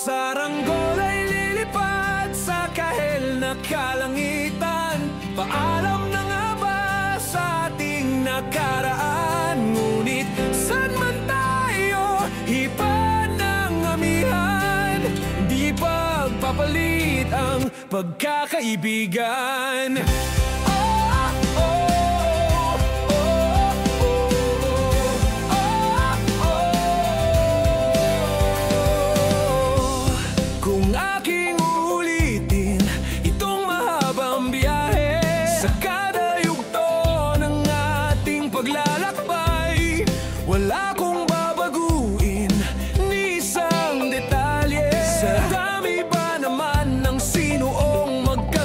Saranggol ay lilipad sa kahel na kalangitan. Paalam na nga ba sa ating nakaraan? Ngunit saan man tayo hipan ng amihan, di pagpapalit ang pagkakaibigan.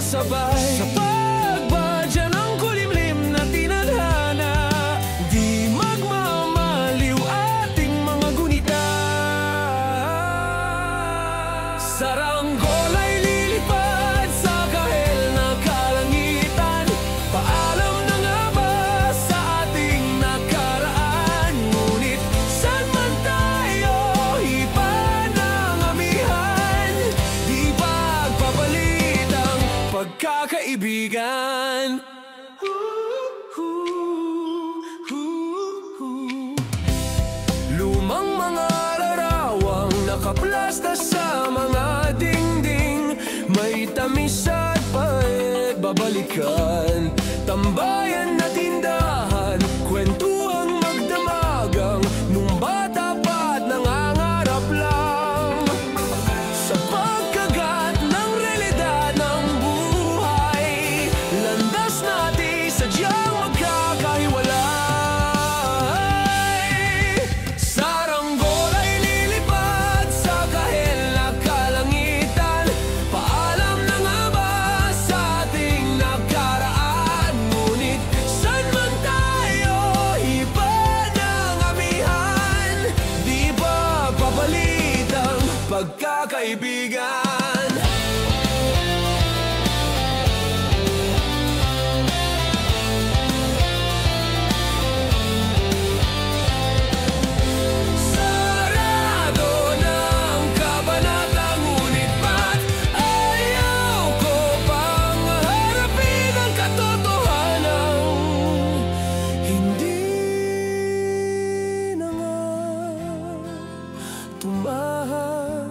Sa pagbadya ng kulimlim na tinadhana, di magmamaliw ating mga gunita. Saranggol ay lilipad sa kahel na kalangitan. Paalam na nga ba sa ating nakaraan? Ngunit saan man tayo hipan ng amihan, di pagpapalit ang pagkakaibigan. Lumang mga larawang nakaplasta sa mga dingding, may tamis at pait babalikan. Tambayan na tindahan, kwentuhang magdamagang, nung bata pa't nangangarap lang sa pagkagat ng realidad ng buhay. Landas natin sadyang magkakahiwalay. Saranggol ay lilipad sa kahel na kalangitan. Paalam na nga ba sa ating nakaraan? Ngunit saan man tayo hipan ng amihan, di pagpapalit ang pagkakaibigan. Sarado ng kabanata, ngunit ba't ayaw ko pang harapin ang katotohanan? Hindi na nga tumahan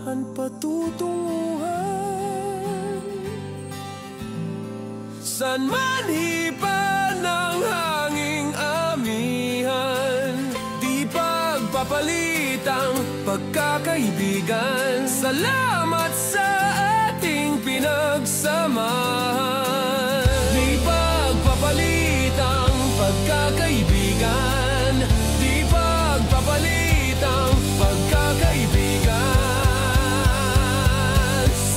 ang patutunguhan. San man hipan ng hanging amihan, di pagpapalit ang pagkakaibigan. Salamat sa ating pinagsamahan, di pagpapalit ang pagkakaibigan, di pagpapalit ang pagkakaibigan.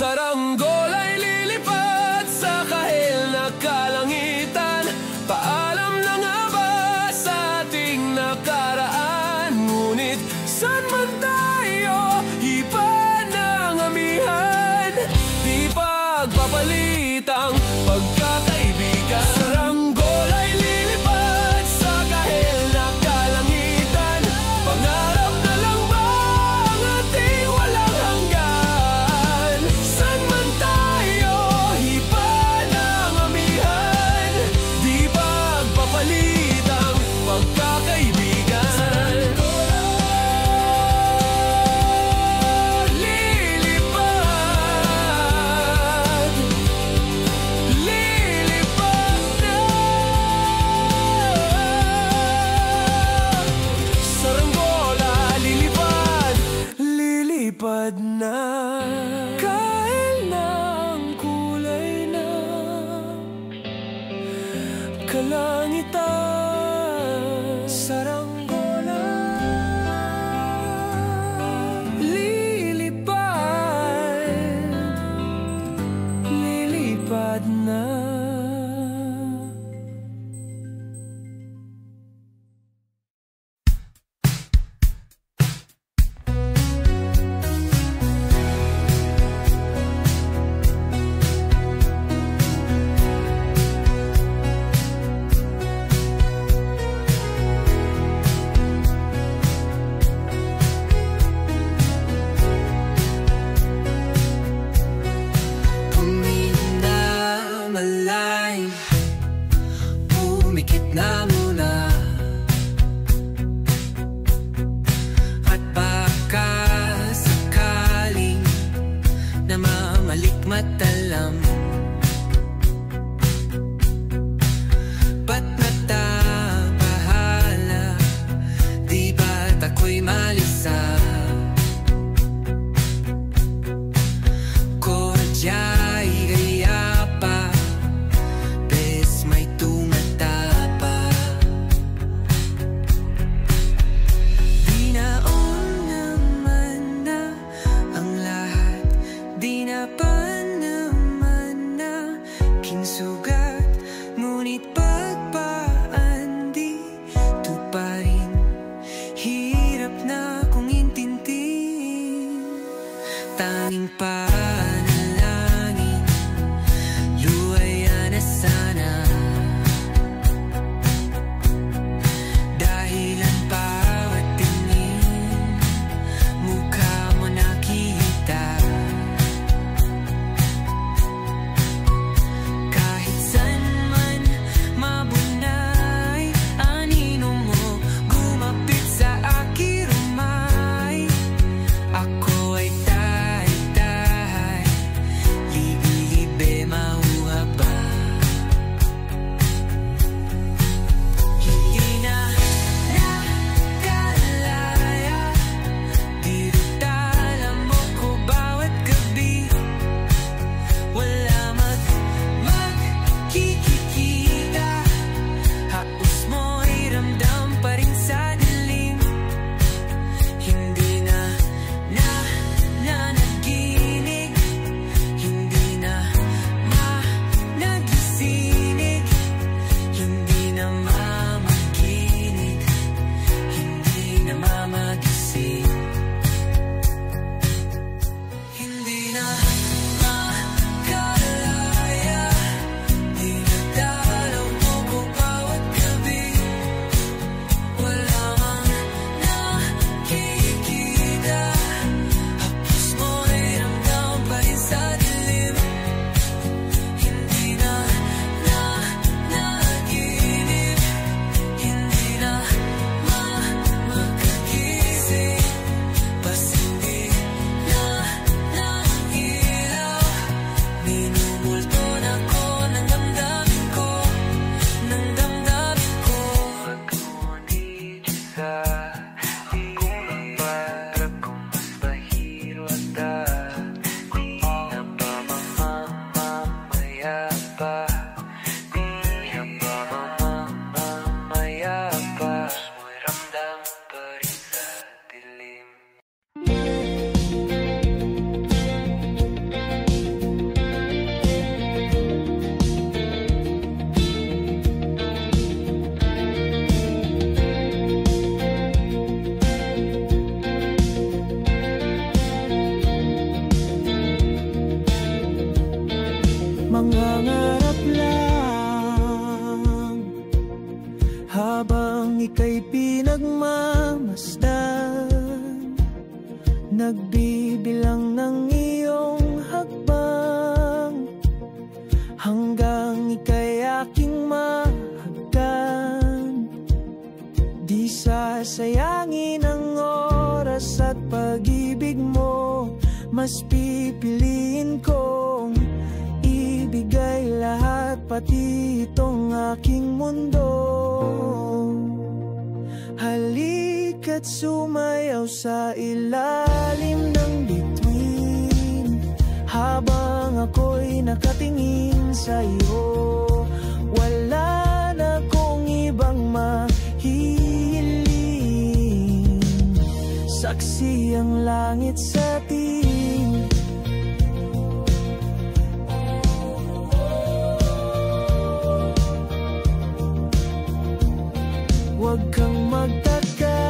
Saranggol ay lilipad sa kahel na kalangitan. Paalam na nga ba sa ating nakaraan? Ngunit saan man tayo hipan ng amihan, di pagpapalit ang pagkakaibigan. Saranggol ay lilipad sa kahel na kalangitan. Pangarap na lang ba ang ating walang hanggan? Saan man tayo hipan ng amihan, di pagpapalit ang pagkakaibigan. Lilipad, lilipad na. Saranggola, lilipad, lilipad na. Kahel ng kulay na kalangitan. Saranggola, lilipad, lilipad na. na muna. At baka sakaling namamalikmatalam, ba't natabahala? Di ba't ako'y malisa? Kodya'y gaya pa, bes may tumata pa. Di naon naman na ang lahat, di na pa naman na kinsugat. Ngunit pagpaan di tuparin, hirap na kong intintin. Tanging panalangin, luwaya na sana. Dahilan bawat tingin, mukha mo nakita. Kahit san man mabunay, anino mo gumapit sa aking rumay. Ako ay tahay-tahay, libi-libe mauha ba? Hindi na nakalaya, dirutala mo ko bawat gabi. Wala magkikita, haos mo'y ramdam pa rin sa dilim. Hindi na nanaginig, hindi na nagising, hindi na mamaginig, hindi na mamagising. Hindi na makalaya, dinadalaw mo ko bawat gabi. Wala mang nakikita, hapos mo'y ramdam pa rin sa dilim. Hindi na nanaginip, hindi na makagising, bas hindi na ilaw. Minumulto na ko ng damdamin ko, ng damdamin ko. Pag-ngunit sa akong para kung mas bahiro at di na ba mamamaya pa? Di na ba mamamaya pa? Mo'y ramdam pa rin sa dilim. Mangangarap lang habang ika'y pinagmamasdan, nagbibilang ng iyong hakbang, hanggang ika'y aking mahagkan. Di sasayangin ang oras at pag-ibig mo, mas pipiliin kong ibigay lahat, pati itong aking mundo. Halika't sumayaw sa ilalim ng bituin, habang ako'y nakatingin sa iyo. Wala na kong ibang mahihiling, saksi ang langit sa atin. Huwag kang magtaka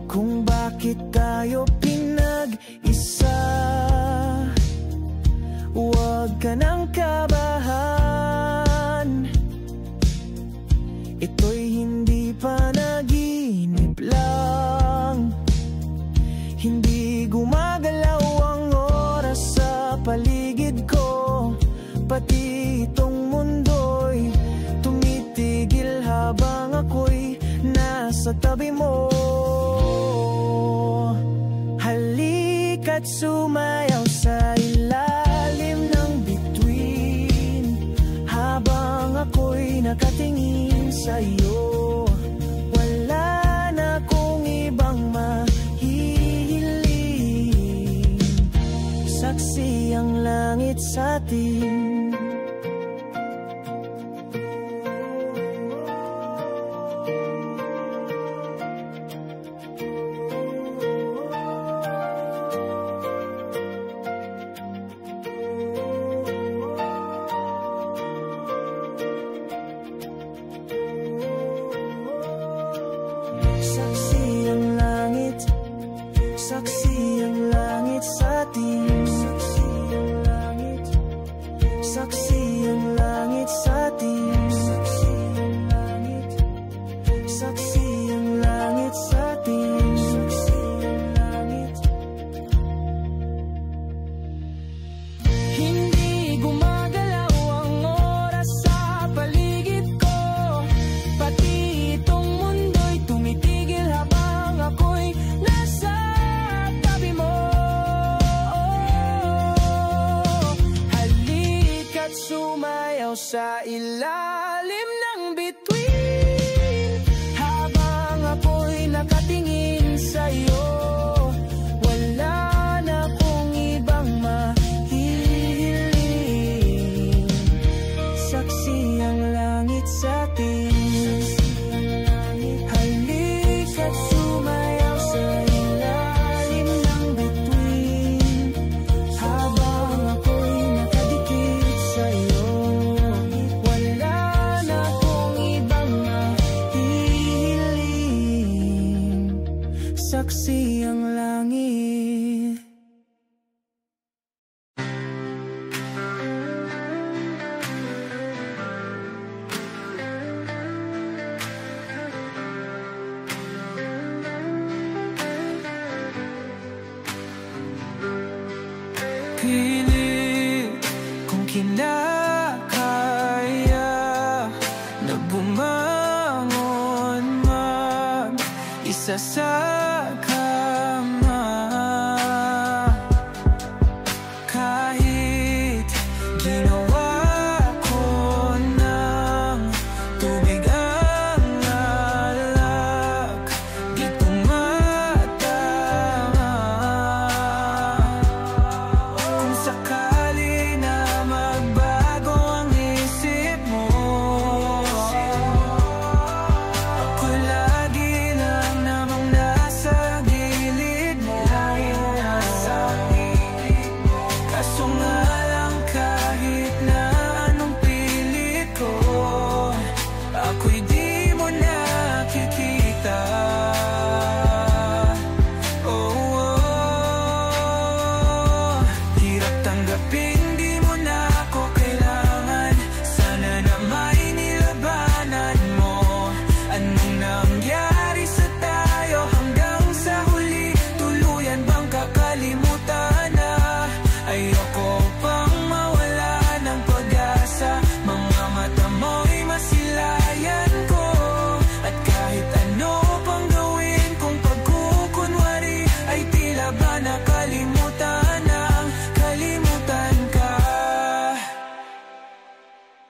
kung bakit tayo pinag-isa. Huwag ka nang kabahan, ito'y hindi panaginip lang. Hindi gumagalaw ang oras sa paligid ko, pati itong mundo'y tabi mo. Halika't sumayaw sa ilalim ng bituin, habang ako'y nakatingin sa'yo. Wala na kong ibang mahihiling, saksi ang langit sa atin. Sa ilalim ng bituin, habang ako'y nakatingin sa'yo. Wala na kong ibang mahihiling, saksi ang langit sa atin. Halika't sumayaw sa ilalim ng bituin, habang ako'y nakadikit sa'yo. Saksi ang langit. Pilit kung kinakaya na bumangon mag-isa sa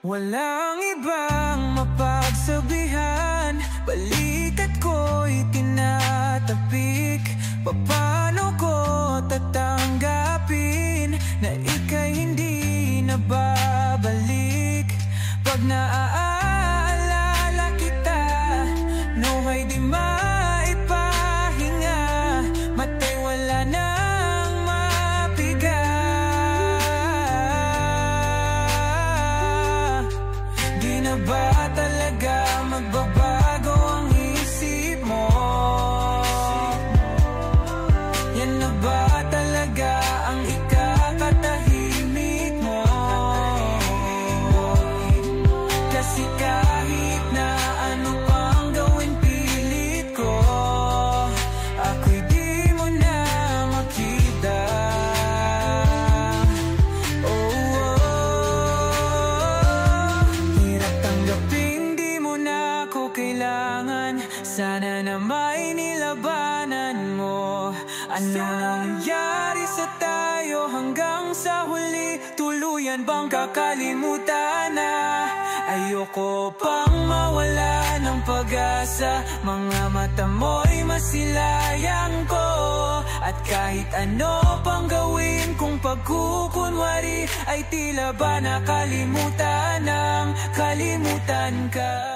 walang ibang mapagsabihan, balikat ko'y tinatapik. Paano ko tatanggapin na ika'y hindi na babalik? Pag naaalala kita, nawa'y di maipahinga, mata'y wala nang mapiga. Di na ba talaga magbabago ang isip mo? Yan na ba talaga ang ikakatahimik mo? Kasi kahit na ano pang gawin pilit ko, ako'y di mo na makita. Hirap tanggapin di mo na ako Sana na may nilabanan mo. Ano nangyari sa tayo hanggang sa huli? Tuluyan bang kakalimutan na? Ayoko pang mawala ng pag-asa. Mga mata mo'y masilayang ko. At kahit ano pang gawin kung pagkukunwari, ay tila ba nakalimutan ng kalimutan ka.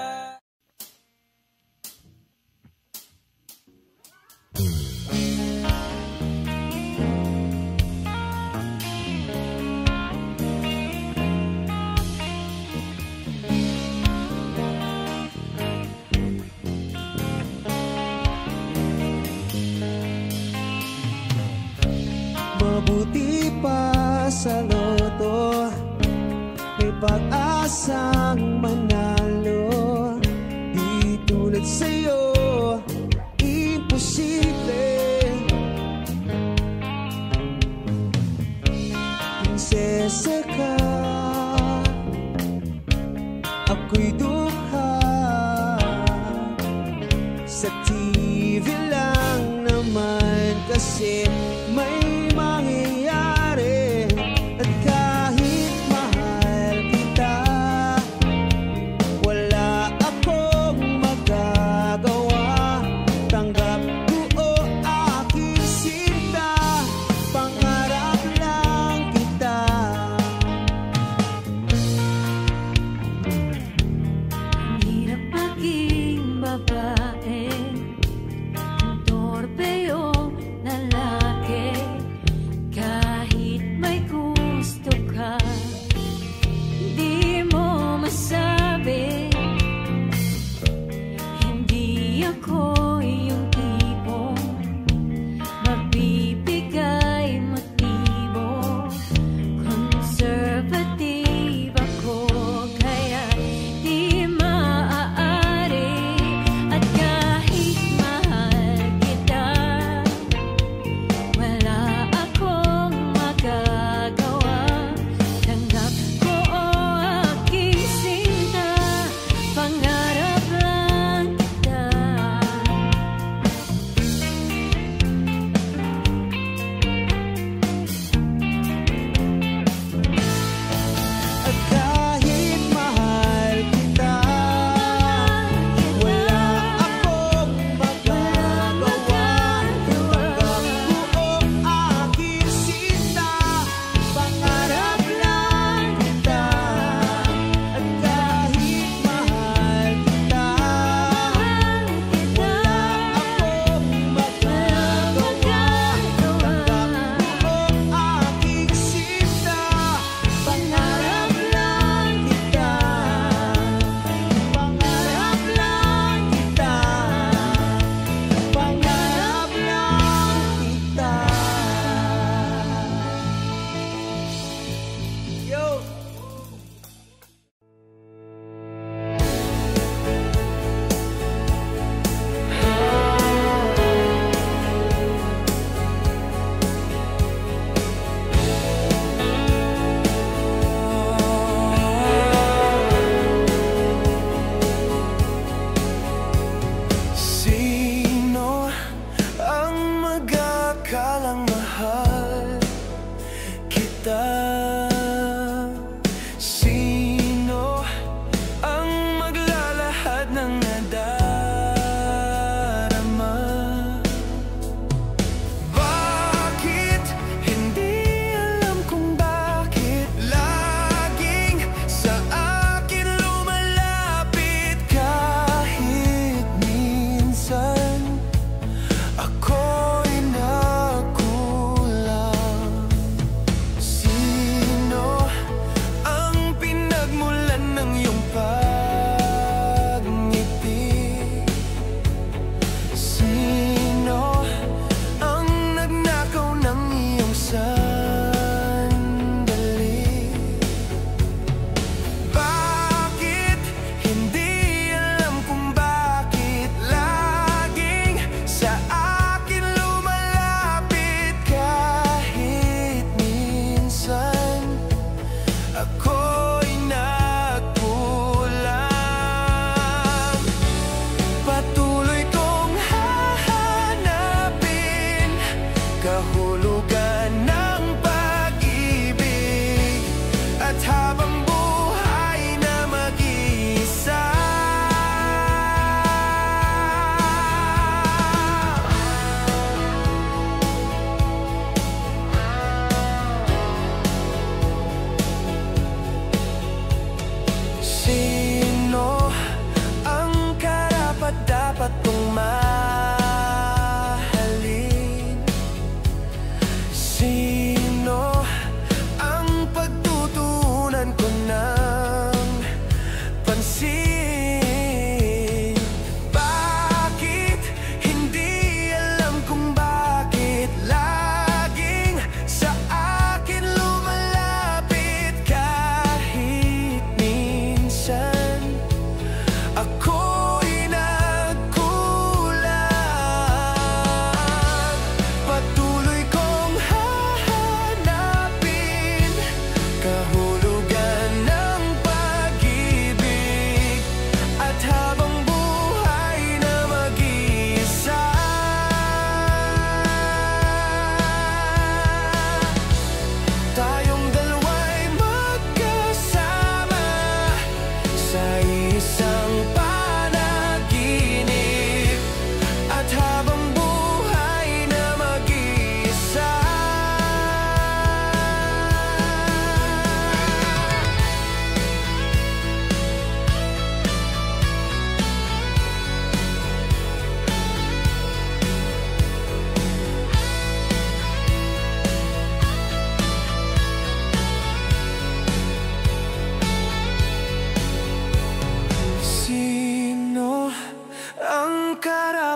Mabuti pa sa loto, may pag-asang manalo. Di tulad sa'yo, imposible. Prinsesa ka, ako'y dukha. Sa TV lang naman kasi may mangyayari. At kahit mahal kita, wala akong magagawa. Tanggap ko o aking sinta, pangarap lang kita. Ang hirap maging babae, ang torpe yung lalaki.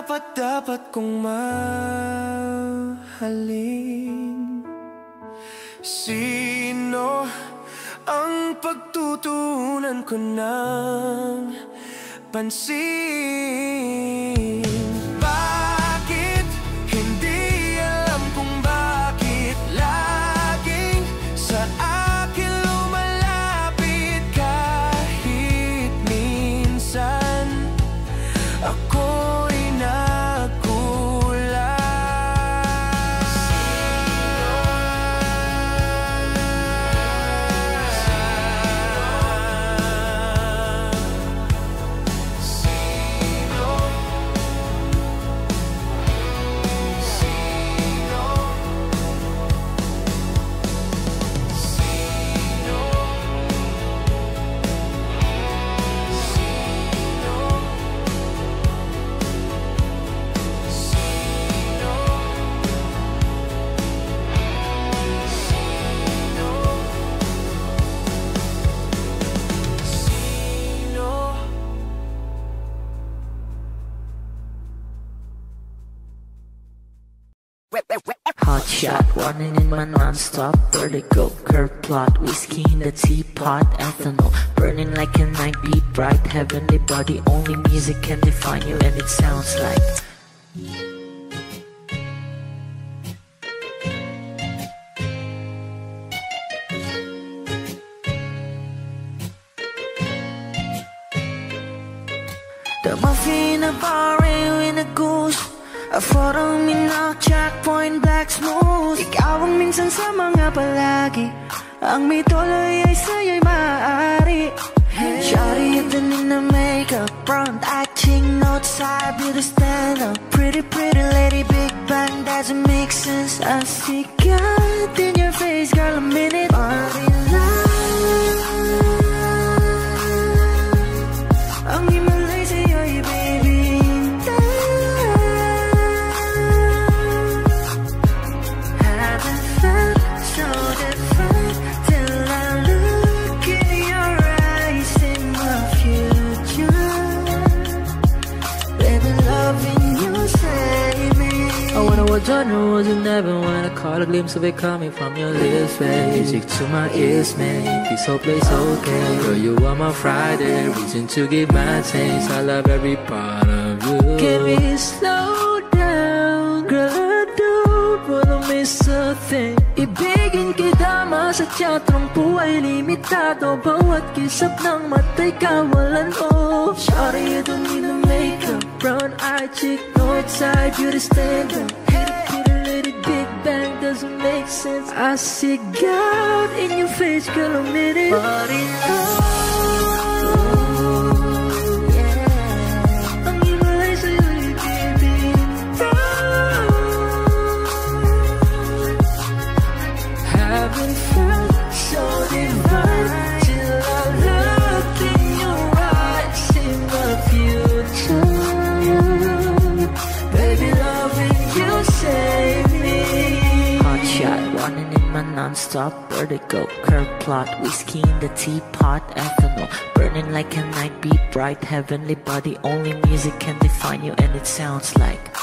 dapat kong mahalin? Sino ang pagtutunan ko ng pansin? Bakit hindi alam kung bakit laging sa akin lumalapit kahit minsan ako'y nagkulang? Hot shot, running in my non-stop vertigo. Curve plot, whiskey in the teapot. Ethanol, burning like a night beat. Bright, heavenly body. Only music can define you, and it sounds like the muffin, a bar, in a goose. A photo minok, checkpoint, black smooth. Ikaw ang minsan sa mga palagi. Ang may tuloy ay sa'yo'y maaari. Shawty, ito na makeup, front acting, outside, beauty stand up. Pretty, pretty lady, big bang, doesn't make sense. I see God in your face, girl, a minute. Party life. Ang himalay sa'yo'y baby. Genre wasn't never when I caught a glimpse of it coming from your lips, babe. Music to my ears, man. This whole place okay. Girl, you are my Friday, reason to give my taste. I love every part of you. Can we slow down? Girl, I don't wanna miss a thing. Ibigin kita, masadya trangpo ay limitado. Bawat kisap ng mata'y kawalan mo. Shawty, you don't need no makeup. Brown-eyed chick, north side, beauty stand up. Big bang doesn't make sense. I see God in your face, girl, a minute. Body yeah. Ang himalay sa'yo'y baby. Haven't felt so divine till I look in your eyes, in the future. Baby, loving you save me. Hot shot, running in my non-stop vertigo. Curve plot, whiskey in the teapot. Ethanol, burning like a night beat. Bright, heavenly body. Only music can define you, and it sounds like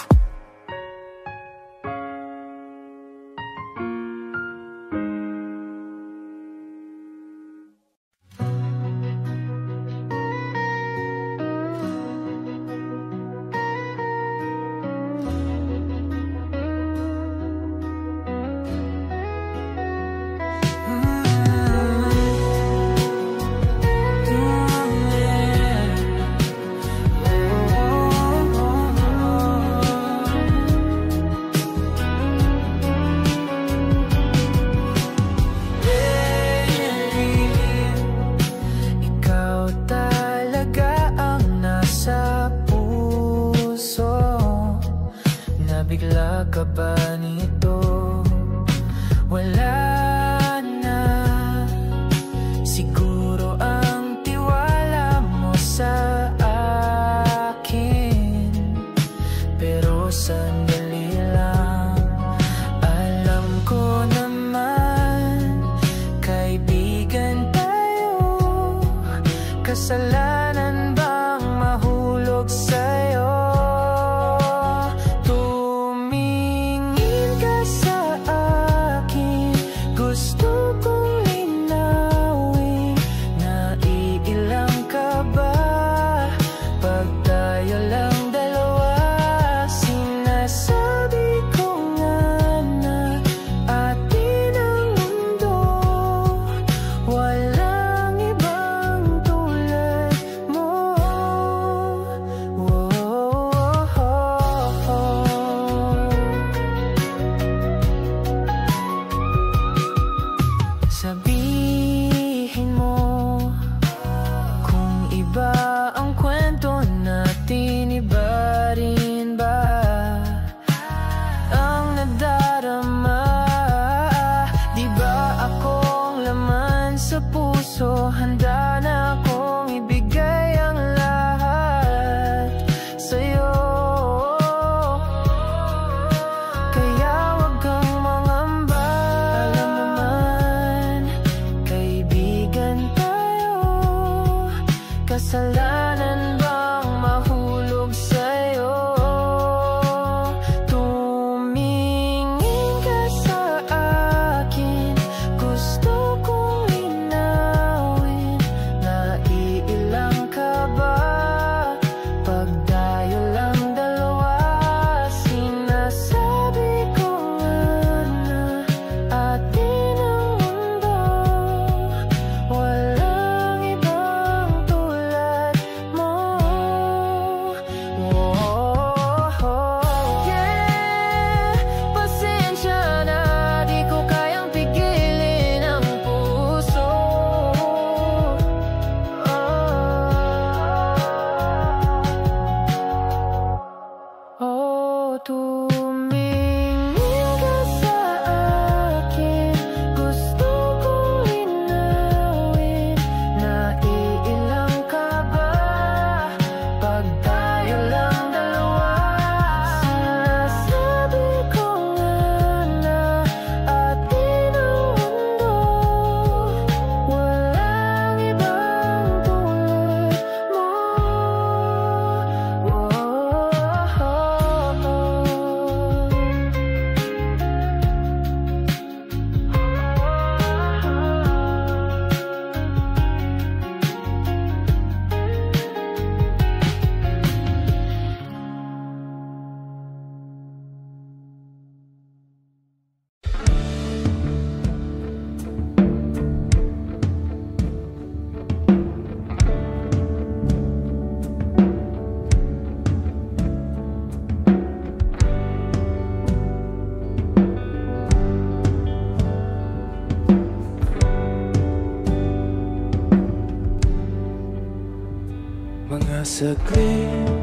Mga saglit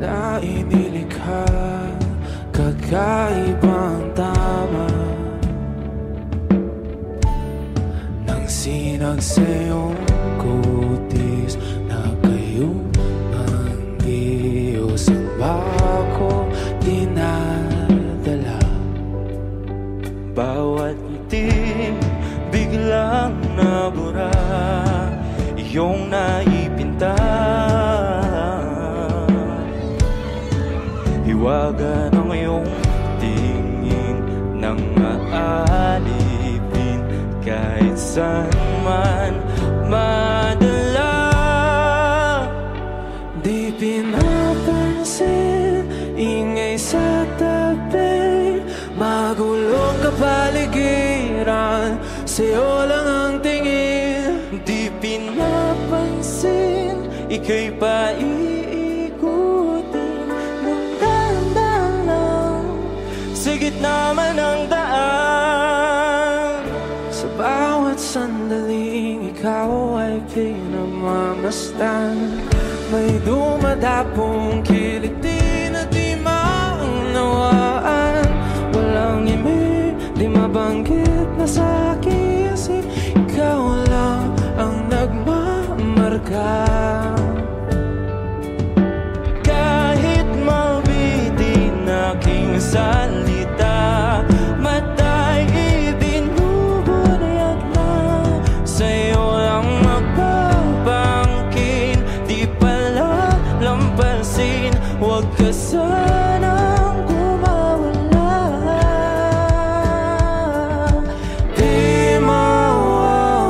na inilikha, kakaibang tama nang sinag sa iyong kutis na kayong ang Diyos ang bako dinadala. Bawat ngiti biglang nabura, iyong naipinta. Hiwaga ng iyong tingin nang maalipin kahit saan man madala. Di pinapansin, ingay sa tabi, magulong kapaligiran, sa'yo lang ang tingin. Di pinapansin, ika'y paiikutin ng dahan-dahan lang sa gitna man ng daan. Sa bawat sandaling ikaw ay pinamamasdan, may dumadapong kiliti na di maunawaan. Walang imi, di mabanggit na sa akin, kasi ikaw lang ang nagmamarka. Kahit mabitin aking salita, matay ibinubunayag na, sa'yo lang magbabangkin. Di pala lampasin, huwag ka sanang kumawala. Di mawawala.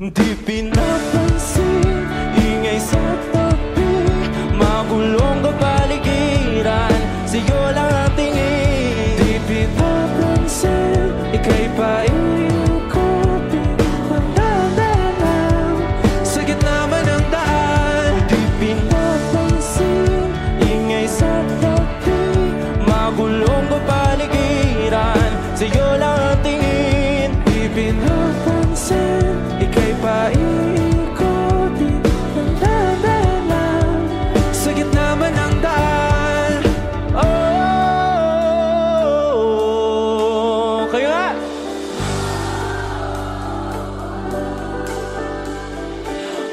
Di pinapansin, ingay sa tabi, magulong kapaligiran, sa'yo lang ang tingin. Di pinapansin, ika'y paiikutin ng dahan-dahan sa gitna man ng daan. Di pinapansin, ingay sa tabi, magulong kapaligiran, sa'yo lang ang tingin. Di pinapansin, ika'y paiikutin ng dahan-dahan sa gitna man ng daan. Oh, kayo nga!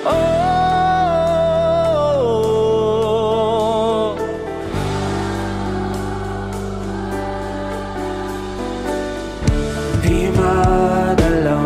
Oh, di madalaw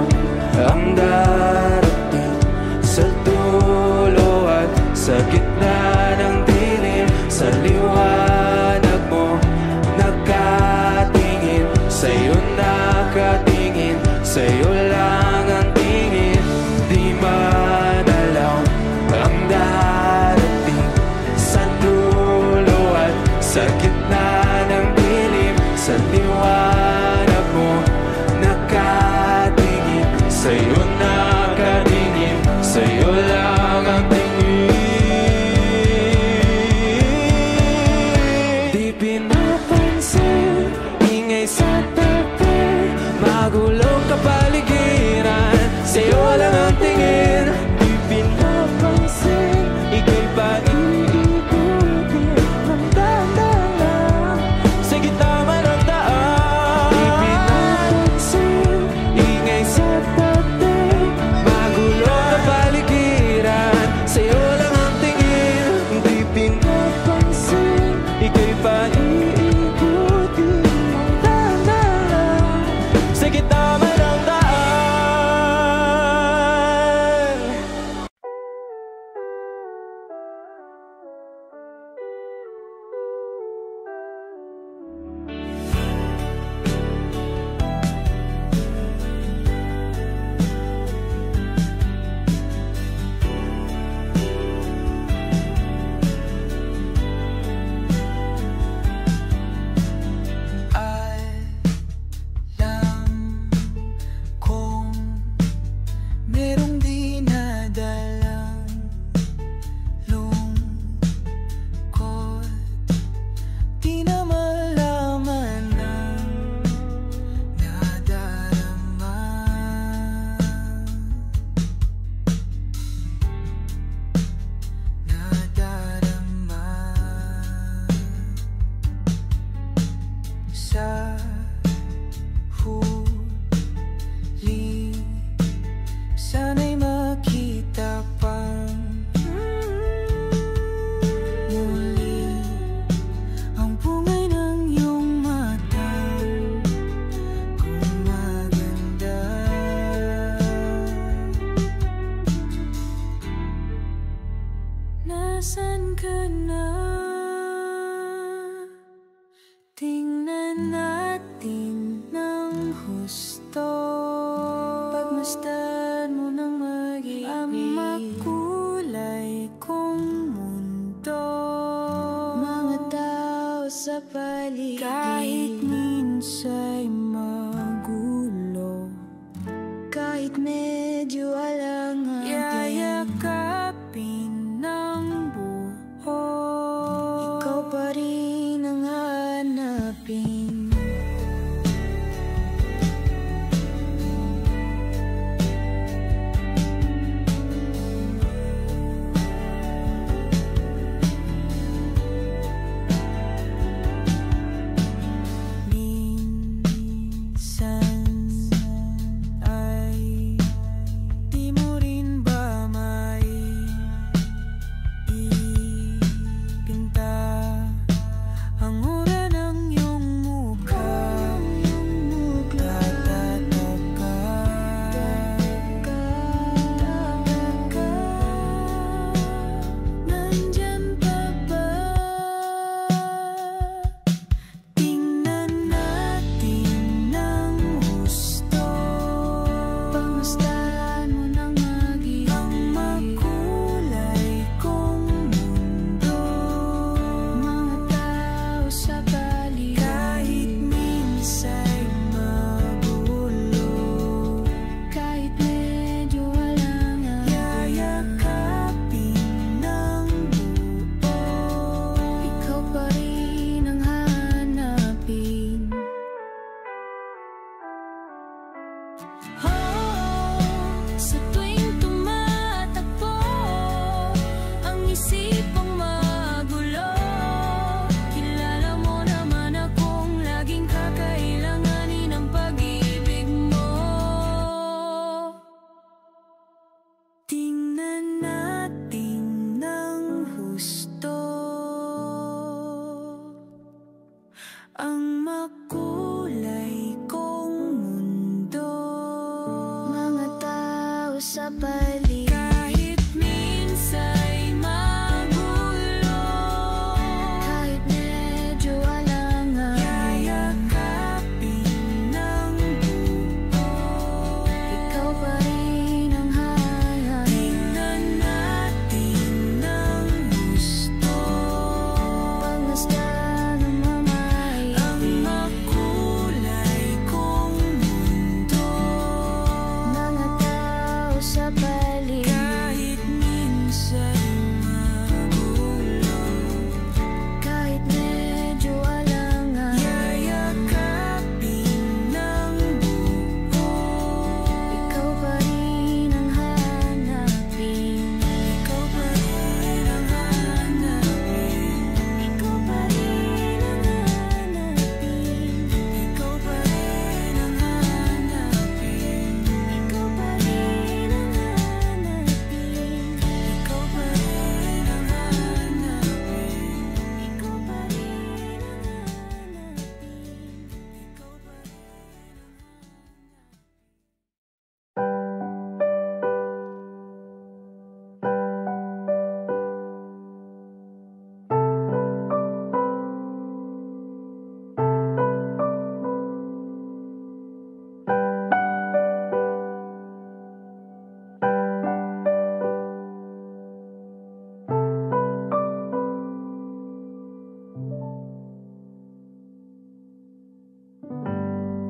medyo alangan, yayakapin ng buo, ikaw pa rin ang hanapin.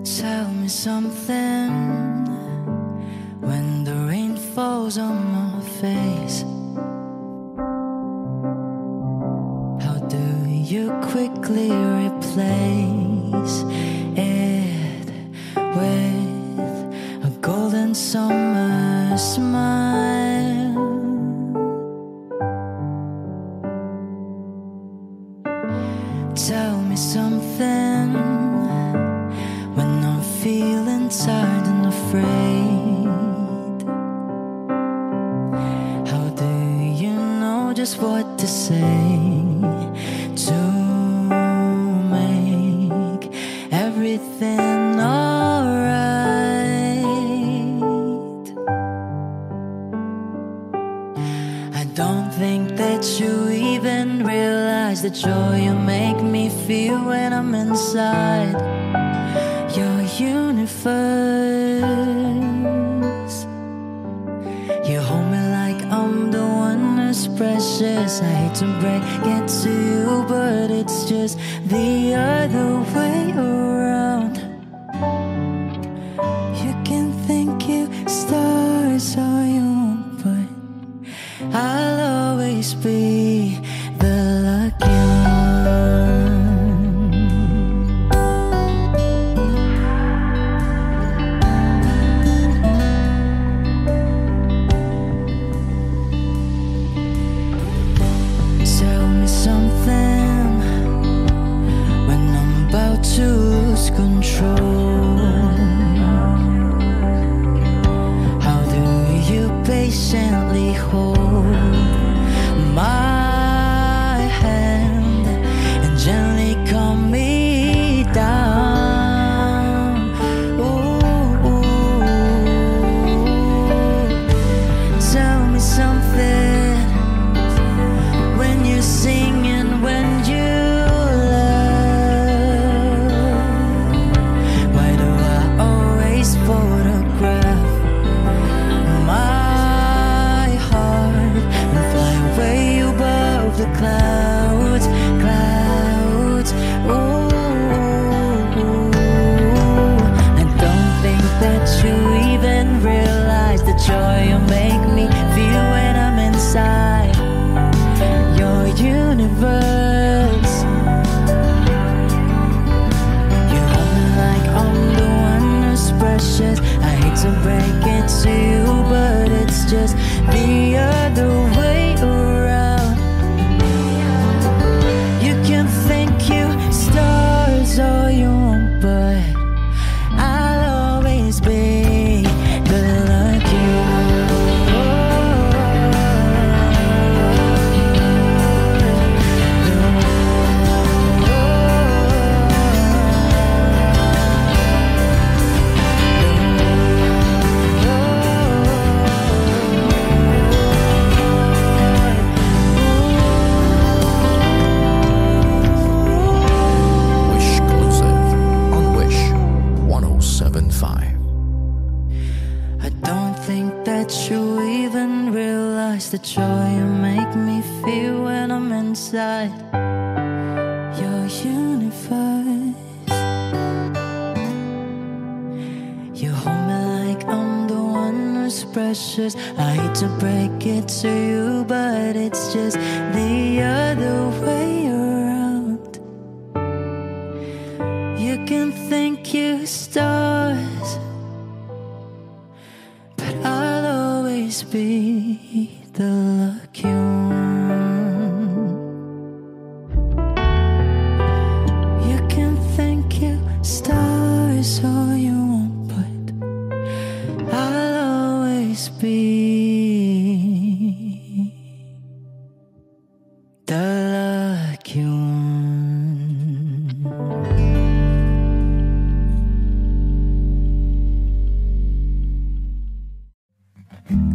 Tell me something when the rain falls on my face. How do you quickly replace it with a golden summer smile? Tell me something when I'm feeling tired and afraid. How do you know just what to say to make everything alright? I don't think that you even realize the joy you make me feel when I'm inside your universe. You hold me like I'm the one who's precious. I hate to break it to you, but it's just the other way around. You can think you start always be the lucky one. Tell me something when I'm about to lose control. How do you patiently hold my hand and gently calm me down? Ooh. Tell me something when you sing and when you love. Why do I always photograph my heart and fly away above the clouds, clouds? Ooh, I don't think that you even realize the joy you make me feel when I'm inside your universe. You hold me like I'm the one who's precious. I hate to break it to you, but it's just the other way around. You can think you stars all you want, but I'll always be the lucky Wish exclusive on Wish 1075. I don't think that you even realize the joy you make me feel when I'm inside your universe. You hold me like I'm the one who's precious. I hate to break it to you, but it's just the other way around. You can think you stars, but I'll always be the lucky one. You can think you stars all you want, but I'll always be the lucky one.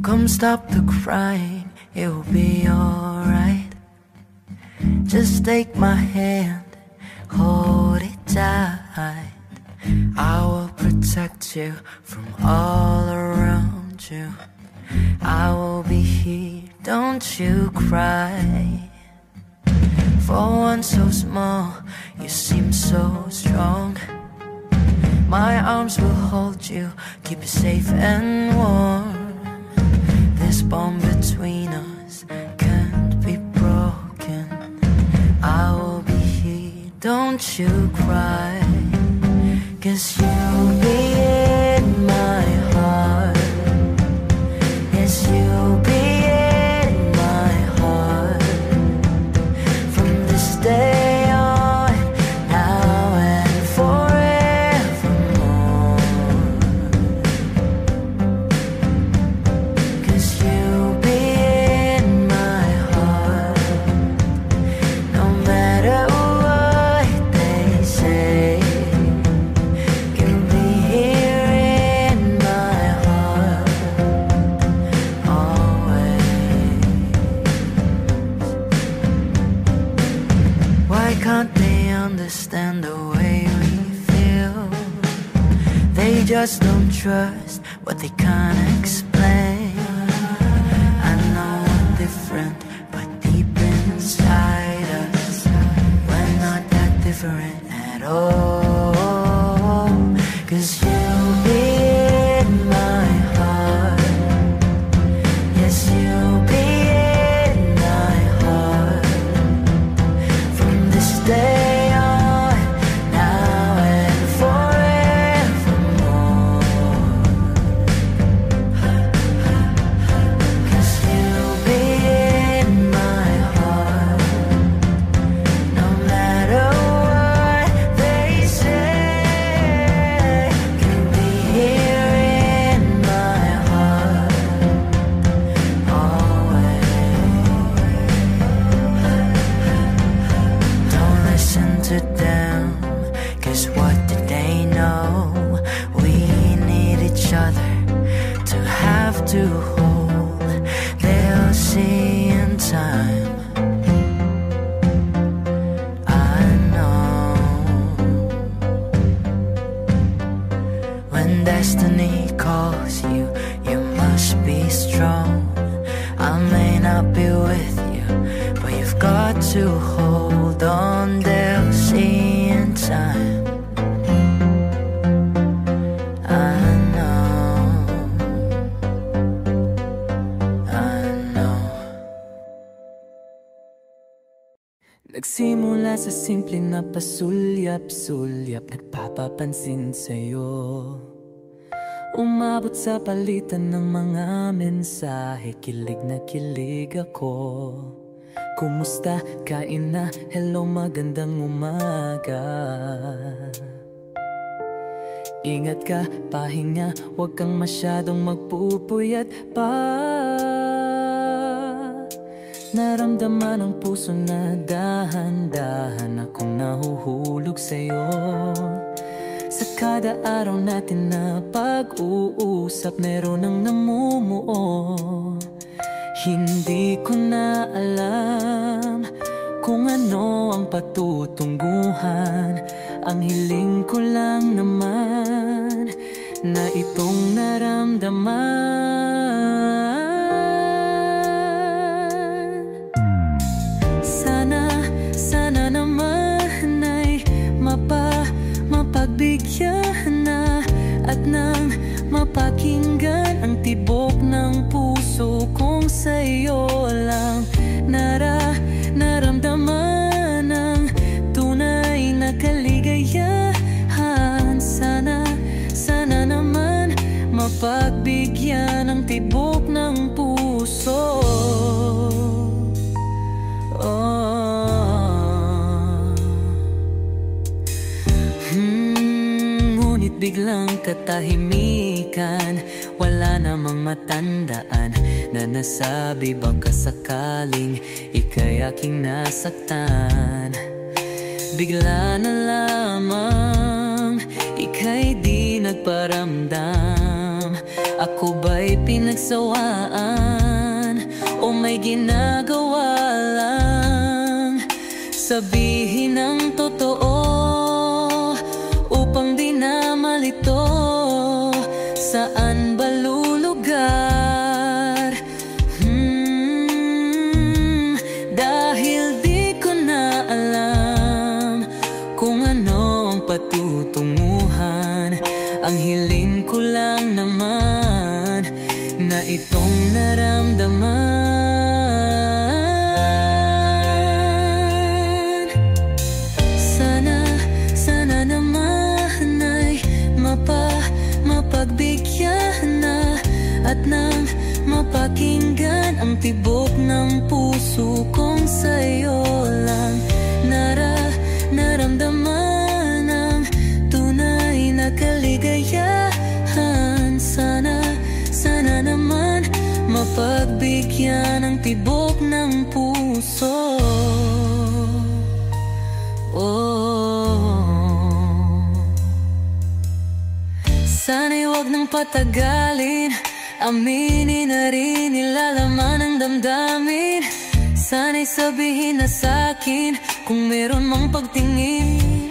Come stop the crying, it will be alright. Just take my hand, hold it tight. I will protect you from all around you. I will be here, don't you cry. For one so small, you seem so strong. My arms will hold you, keep you safe and warm. This bond between us can't be broken. I will be here, don't you cry. 'Cause you'll be in my heart. Yes, you'll be in my heart. From this day on, now and forevermore. 'Cause you'll be in my heart. No matter what they say, you'll be here in my heart always. Why can't they understand the way we feel? They just don't trust what they can't explain. I know we're different, but deep inside us, we're not that different at all. 'Cause you'll be in my heart. Yes, you'll be in my to hold, they'll see in time. I know when destiny calls you, you must be strong. I may not be with you, but you've got to hold on, they'll see in time. Nagsimula sa simple na pasulyap-sulyap, nagpapapansin sa'yo. Umabot sa palitan ng mga mensahe, kilig na kilig ako. Kumusta, kain na, hello, magandang umaga. Ingat ka, pahinga, huwag kang masyadong magpupuyat pa. Naramdaman ang puso na dahan-dahan akong nahuhulog sa'yo. Sa kada araw natin na pag-uusap, meron ang namumuo. Hindi ko na alam kung ano ang patutunguhan. Ang hiling ko lang naman na itong naramdaman. Sana naman ay mapagbigyan na at nang mapakinggan ang tibok ng puso kong sa'yo lang naramdaman ang tunay na kaligayahan. Sana naman mapagbigyan ang tibok ng puso. Ngunit biglang katahimikan, wala namang matandaan na nasabi baka sakaling ika'y aking nasaktan. Bigla na lamang ika'y di nagparamdam. Ako ba'y pinagsawaan o may ginagawa lang? Sabihin ang totoo upang di na malito. Saan ba lulugar? Dahil di ko na alam kung ano ang patutunguhan. Ang hiling ko lang naman na itong naramdaman. Sana naman ay mapagbigyan na at nang mapakinggan ang tibok ng puso kong sa'yo lang naramdaman ang tunay na kaligayahan. Sana naman mapagbigyan ang tibok ng puso. Sana'y huwag nang patagalin, aminin na rin nilalaman ang damdamin. Sana'y sabihin na sa'kin kung meron mang pagtingin.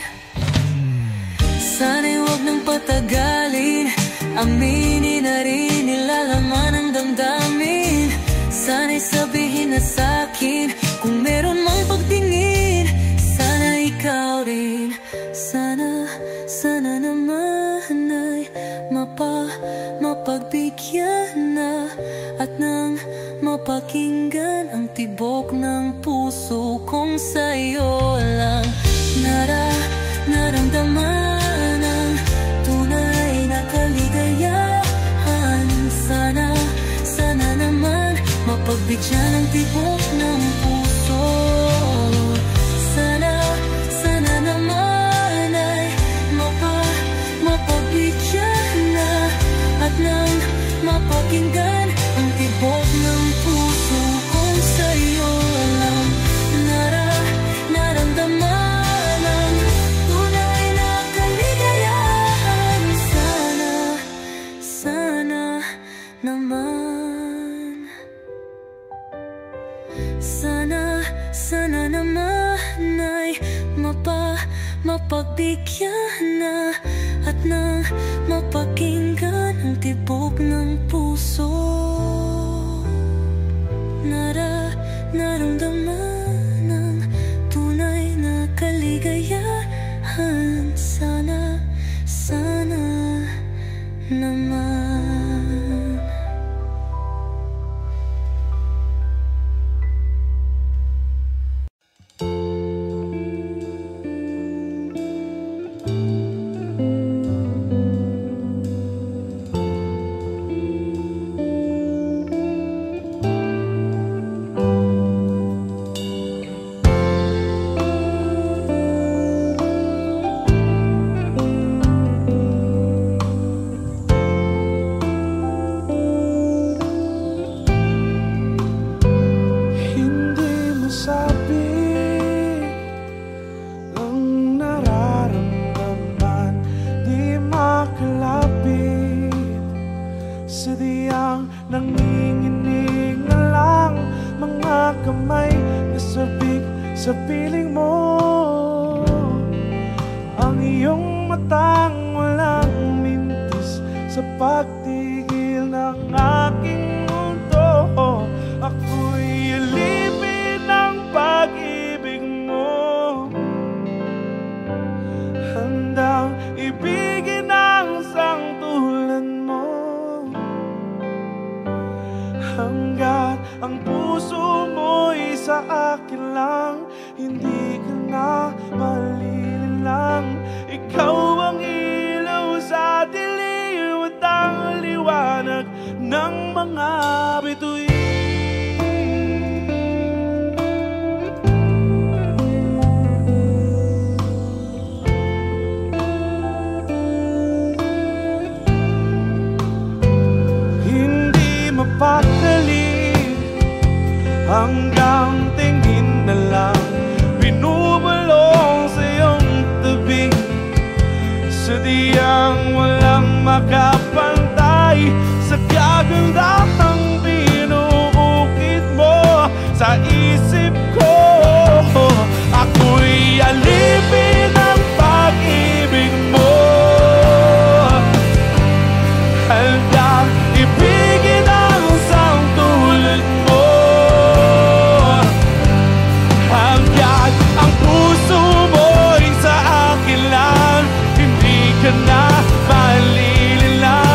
Sana'y huwag nang patagalin, aminin na rin nilalaman ang damdamin. Sana'y sabihin na sa'kin kung meron mang pagtingin. Sana ikaw rin, sana naman ay mapagbigyan na at nang mapakinggan ang tibok ng puso kong sa'yo lang naramdaman ang tunay na kaligayahan. Sana naman mapagbigyan ang tibok ng puso. Sana naman ay mapagbigyan na at nang mapakinggan ang tibok ng puso kong sa'yo lang naramdaman ang tunay na kaligayahan. Sana naman mapagbigyan na at nang mapakinggan ang tibok ng puso. Naramdaman ng tunay na kaligayahan. Sana naman. Sa piling mo, ang iyong matang walang mintis sa pagtigil ng aking mundo. Ako'y alipin ng pag-ibig mo, handang ibigin ang isang tulad mo. Hanggat ang puso mo'y sa akin lang, hindi ka na malilang. Ikaw ang ilaw sa dilim at ang liwanag ng mga bituin. Hindi mapakali hanggang tingin na lang, binubulong sa iyong tabi. Sadyang walang makapantay sa kagandahang binuukit mo sa isip ko. Ako'y alipin ng pag-ibig mo, handang ibigin ang isang tulad mo. Hanggat ang puso mo'y sa akin lang, hindi ka na malilang.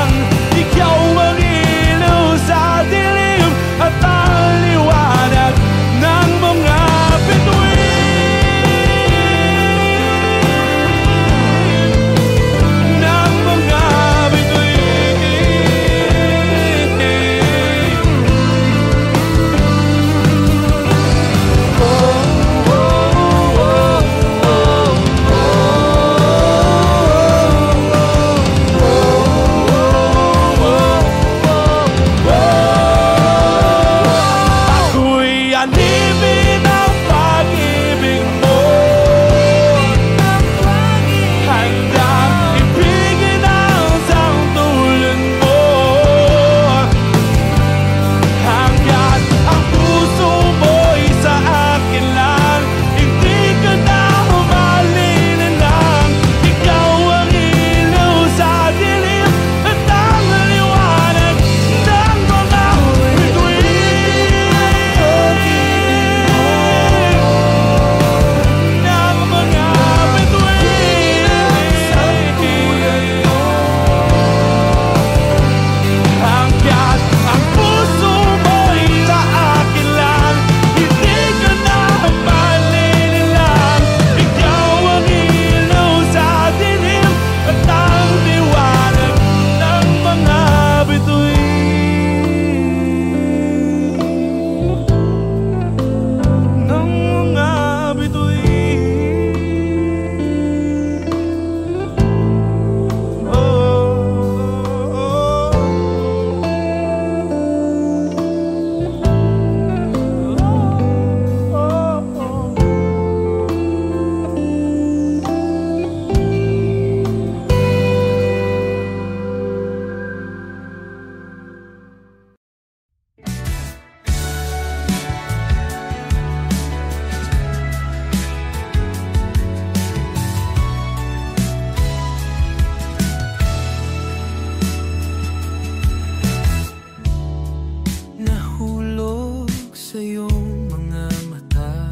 sa iyong mga mata,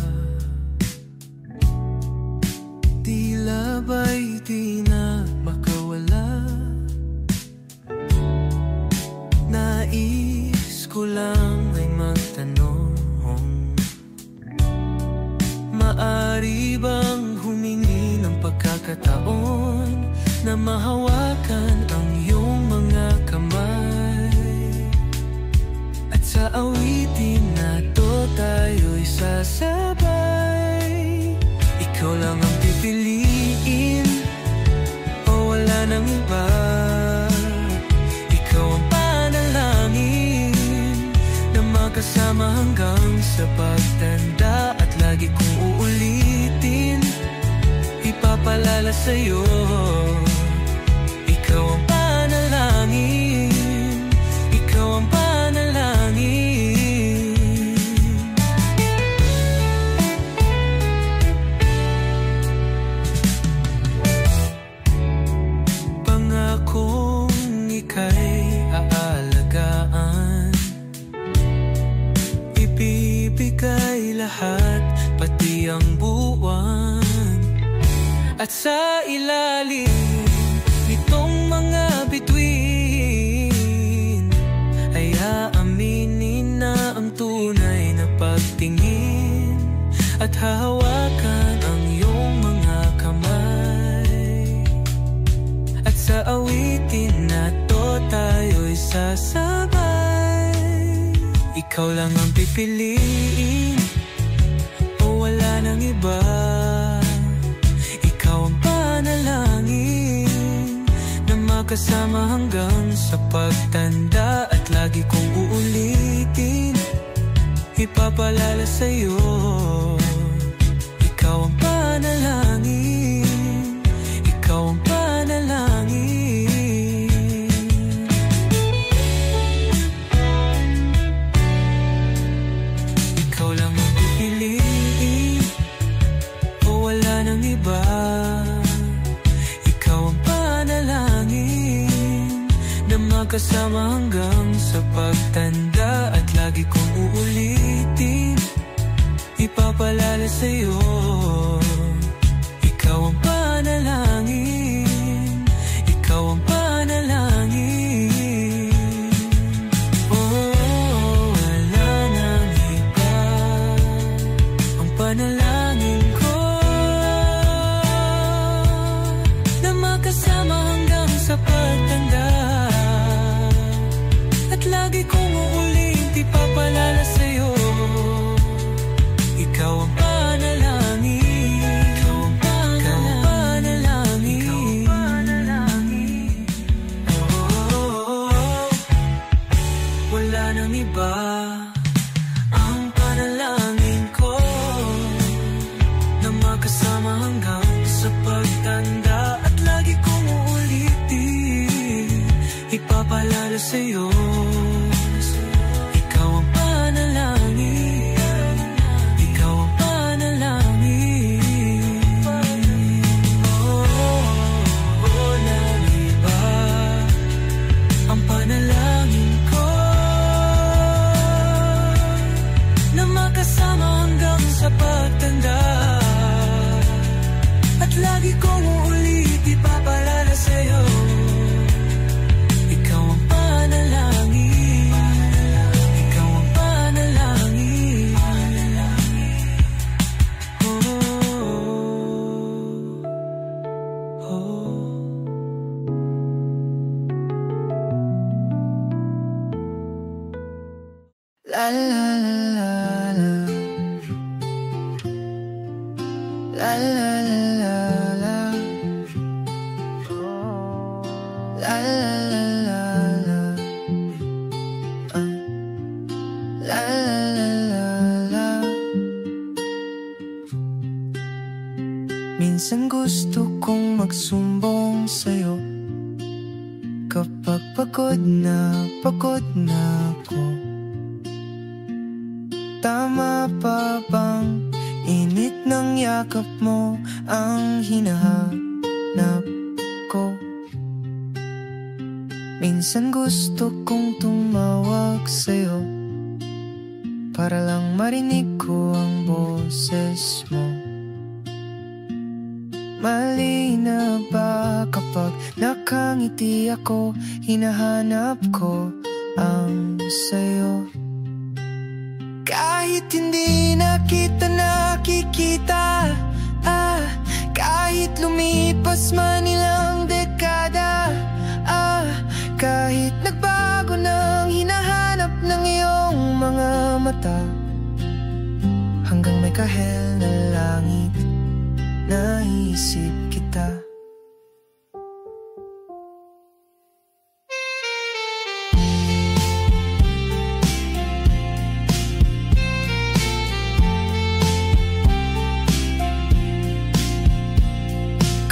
tila ba'y di na makawala. Nais ko lang ay magtanong, maari bang humingi ng pagkakataon na mahawakan ang iyong mga kamay? At sa awitin na to tayo'y sasabay. Ikaw lang ang pipiliin o wala nang iba. Ikaw ang panalangin na magkasama hanggang sa pagtanda. At lagi kong uulitin, ipapalala sa'yo. Ikaw ang panalangin, ikaw ang panalangin. Pangakong ika'y aalagaan, ibibigay lahat, pati ang buwan. At sa ilalim nitong mga bituin ay aaminin na ang tunay na pagtingin. At hahawakan ang iyong mga kamay. At sa awitin na to tayo'y sasabay. Ikaw lang ang pipiliin o wala nang iba. Ikaw ang panalangin na makasama hanggang sa pagtanda. At lagi kong uulitin, ipapalala sa'yo. Ikaw ang panalangin, ikaw ang panalangin. Ikaw lang ang pipiliin o wala nang iba. Ikaw ang panalangin na magkasama hanggang sa pagtanda. At lagi kong uulitin, ipapalala sa'yo. Ikaw ang panalangin, ikaw ang panalangin. Oh, wala nang iba. Ang panalangin ko na makasama hanggang sa pagtanda. At lagi kong uulit, ipapalala sa'yo. Ikaw ang panalangin, ikaw ang panalangin, ikaw ang panalangin. Oh, wala nang iba. Ang panalangin ko na makasama hanggang sa pagtanda. At lagi kong uulitin, ipapalala sa'yo. Ikaw ang panalangin, ikaw ang panalangin. Oh, walang iba. Ang panalangin ko na makasama hanggang sa pagtanda. At lagi kong uulit, ipapalala sa'yo. Ikaw ang panalangin, ikaw ang panalangin. Oh, oh. La la la la la la la la la la la la. Minsan gusto kong magsumbong sa'yo kapag pagod na ako. Tama pa bang init ng yakap mo ang hinahanap ko? Minsan gusto kong tumawag sa'yo para lang marinig ko ang boses mo. Mali na ba kapag nakangiti ako, hinahanap ko ang sayo? Kahit hindi na kita nakikita, kahit lumipas man ilang dekada, kahit nagbago nang hinahanap ng iyong mga mata, hanggang may kahel na langit, naisip kita.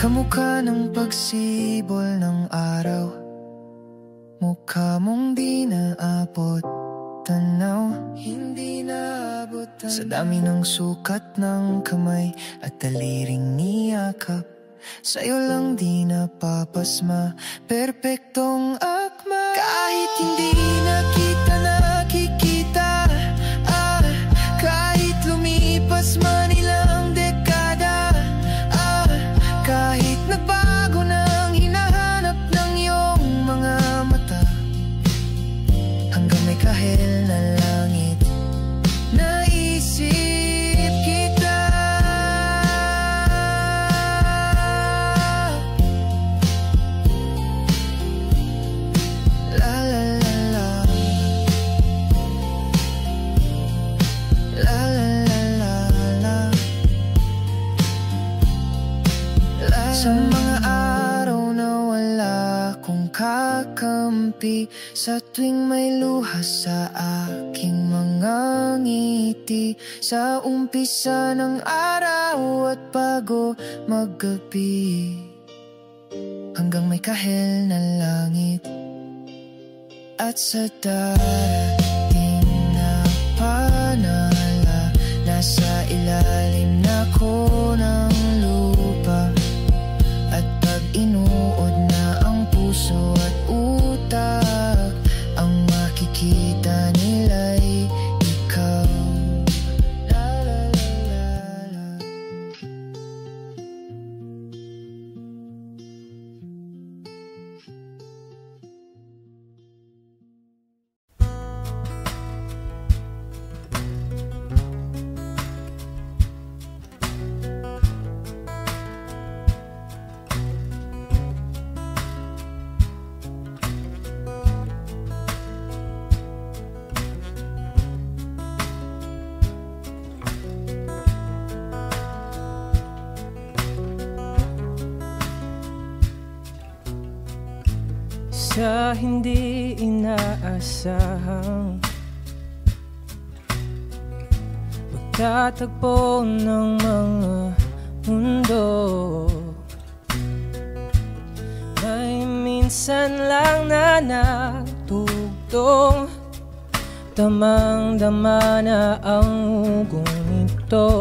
Kamukha ng pagsibol ng araw, mukha mong di naabot tanaw, hindi naabot tanaw. Sa dami ng sukat ng kamay at daliring niyakap, sa'yo lang di napapasma, perpektong akma. Kahit hindi na kita nakikita, kahit lumipas man ilang dekada, kahit nagbago nang hinahanap ng iyong mga mata, hanggang may kahel na langit, naisip kita. La la la la, la la la la, la. Sa mga araw na wala kong kakampi, sa tuwing may luha sa aking mga ngiti, sa umpisa ng araw at bago maggabi, hanggang may kahel na langit, at sa darating na panala, nasa ilalim na ko ng lupa, at pag inuod na ang puso at utak, ang makikita nila'y ikaw. La la la la la. Sa hindi inaasahang pagtatagpo ng mga mundo, ay minsan lang na nagtugtong, damang-dama na ang ugong ito.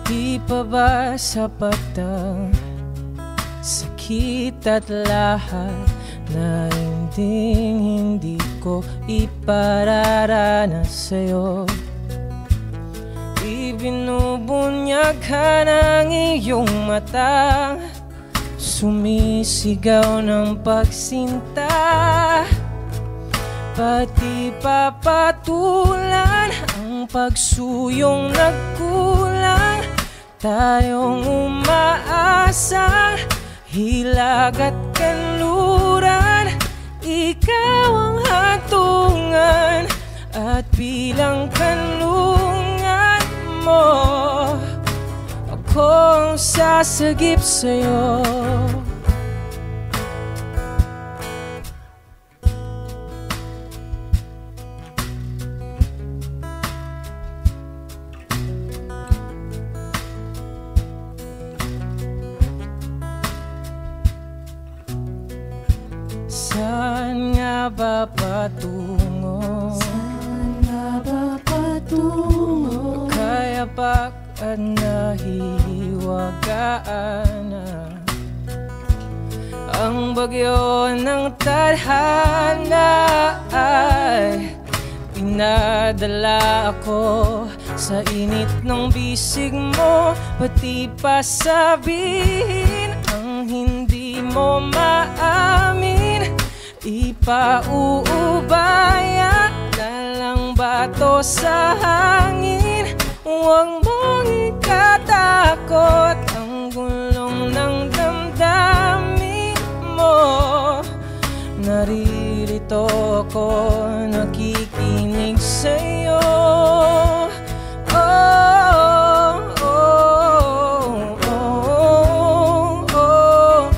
Di pa ba sapat ang sakit at lahat na hindi ko ipararanas sa'yo? Ibinubunyag ka ng iyong mata, sumisigaw ng pagsinta, pati papatulan ang pagsuyong nagkulang. Tayong umaasa, hilag at kanluran, ikaw ang hatungan at bilang kanlungan mo, ako ang sasagip sa'yo. Saan nga ba patungo? Saan nga ba patungo? Kayapak at nahihiwagaan na Ang bagyo ng tadhana ay pinadala ako sa init ng bisig mo. Pati pa sabihin ang hindi mo maamin. Ipauubaya na lang bato sa hangin. Huwag mong ikatakot ang gulong ng damdamin mo. Naririto ko, nakikinig sa'yo. Oh, oh, oh, oh, oh.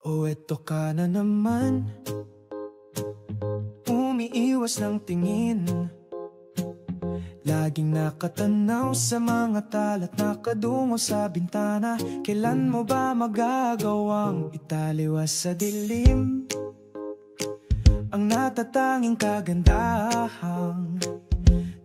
O eto ka na naman, umiiwas ng tingin. Laging nakatanaw sa mga talat, nakadungo sa bintana. Kailan mo ba magagawang italiwas sa dilim ang natatanging kagandahang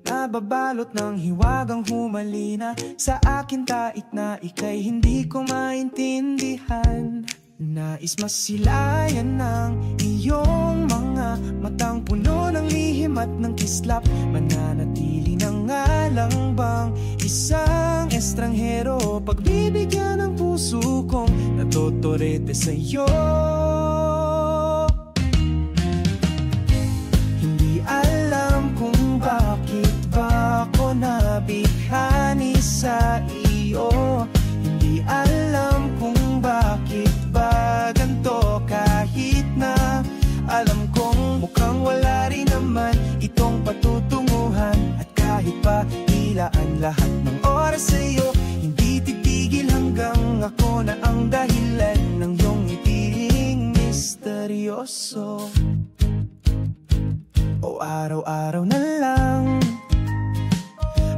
nababalot ng hiwagang humalina sa akin tait na ika'y hindi ko maintindihan. Nais masilayan ng iyong mga matang puno ng lihim at ng kislap. Mananatili na nga lang bang isang estranghero, pagbibigyan ng puso kong natotorete sa'yo. Hindi alam kung bakit ba ako nabighani sa iyo. Hindi alam kung bakit ba ganito, kahit na alam kong mukhang wala rin naman itong patutunguhan. At kahit pa ilaan lahat ng oras sa'yo, hindi titigil hanggang ako na ang dahilan ng iyong ngiting misteryoso. O araw-araw na lang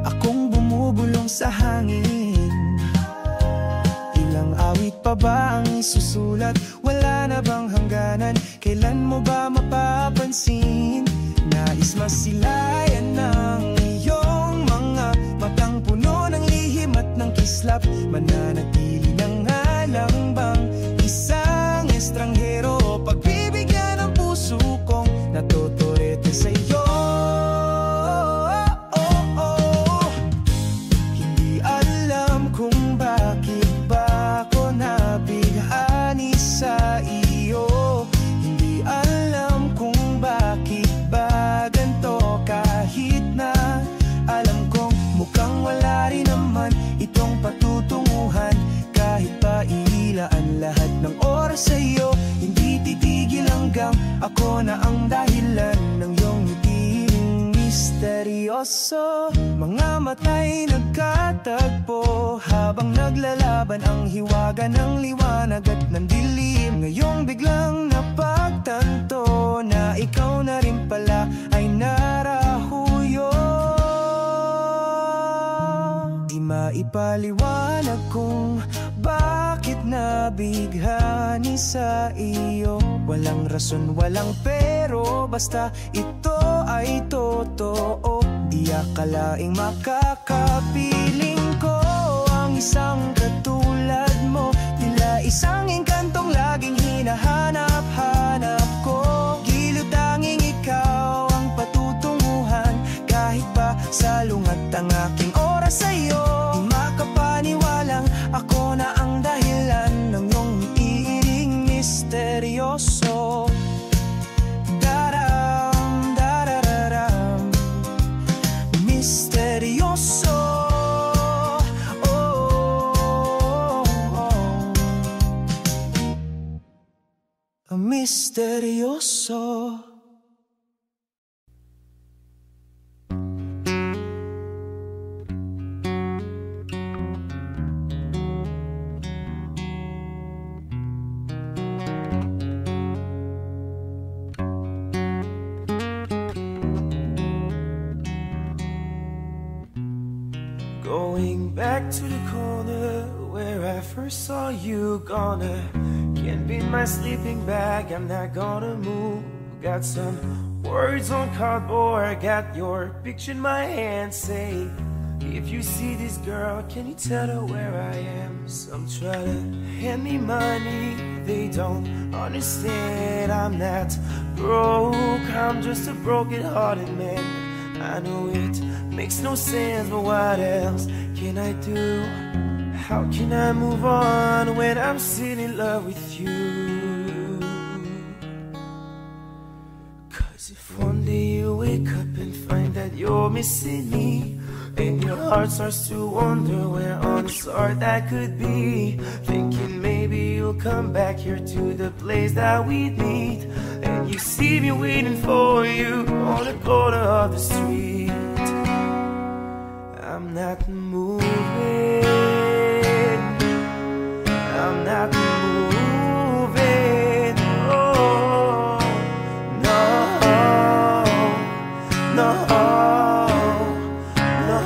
akong bumubulong sa hangin. Ilang awit pa ba ang isusulat? Wala na bang hangganan? Kailan mo ba mapapansin? Nais masilayan ng iyong mga matang puno ng lihim at ng kislap. Mananatili na nga lang bang isang estranghero, pagbibigyan ng puso kong natotorete sa'yo. Sa iyo, hindi alam kung bakit ba ganito, kahit na alam kong mukhang wala rin naman itong patutunguhan. Kahit pa ilaan lahat ng oras sa'yo, hindi titigil hanggang ako na ang dahilan ng iyong ngiting misteryoso. Mga mata'y nagkatagpo habang naglalaban ang hiwaga ng liwanag at ng dilim. Ngayong biglang napagtanto na ikaw na rin pala ay narahuyo. Di maipaliwanag kung bakit nabighani sa iyo. Walang rason, walang pero, basta ito ay totoo. Di akalaing makakapiling ko ang isang katulad mo. Tila isang engkantong laging hinahanap-hanap ko. Giliw tanging ikaw ang patutunguhan, kahit pa salungat ang aking oras sa'yo. Di makapaniwalang ako na ang dahilan ng iyong iiring misteryoso. Daram, darararam, misteryoso. Oh, ang misteryoso. Going back to the corner where I first saw you, gonna can't be my sleeping bag, I'm not gonna move. Got some words on cardboard, got your picture in my hand. Say, if you see this girl, can you tell her where I am? Some try to hand me money, they don't understand. I'm not broke, I'm just a broken-hearted man. I know it makes no sense, but what else can I do? How can I move on when I'm still in love with you? 'Cause if one day you wake up and find that you're missing me, and your heart starts to wonder where on this heart that could be, thinking maybe you'll come back here to the place that we'd meet, and you see me waiting for you on the corner of the street. I'm not moving, I'm not moving, oh, no, no, no.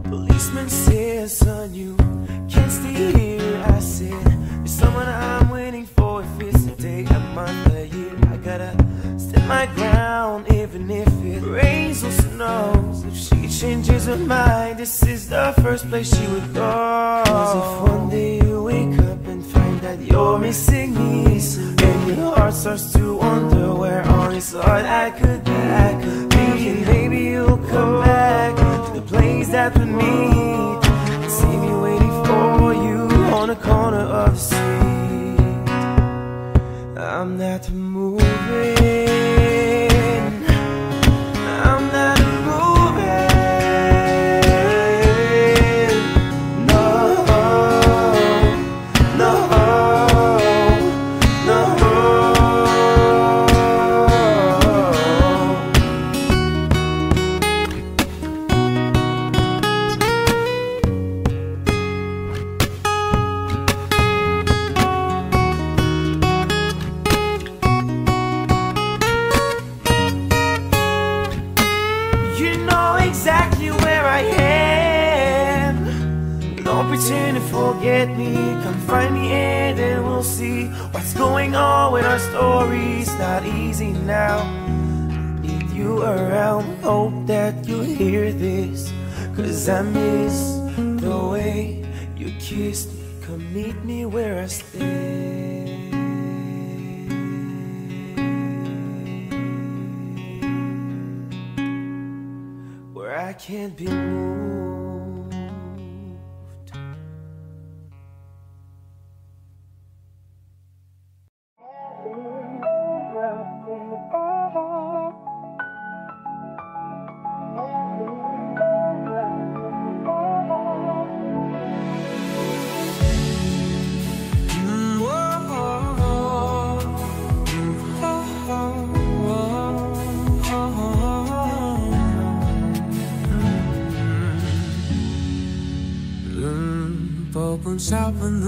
Policeman says, son, you can't stay here. I said, there's someone I'm waiting for. If it's a day, a month, a year, I gotta stand my ground, even if it rains or snows. If she changes her mind, this is the first place she would go. 'Cause if one day you wake up and find that you're missing me, and your heart starts to wonder where on this heart I could be, thinking maybe you'll come back to the place that we meet, and see me waiting for you on the corner of the street. I'm not moving, I'm not moving, no, no, no. You know exactly where I am. Don't pretend to forget me. Come find me and then we'll see what's going on with our stories. Not easy now. Need you around. Hope that you hear this, 'cause I miss the way you kissed me. Come meet me where I stay, where I can't be moved. Pagpunsapan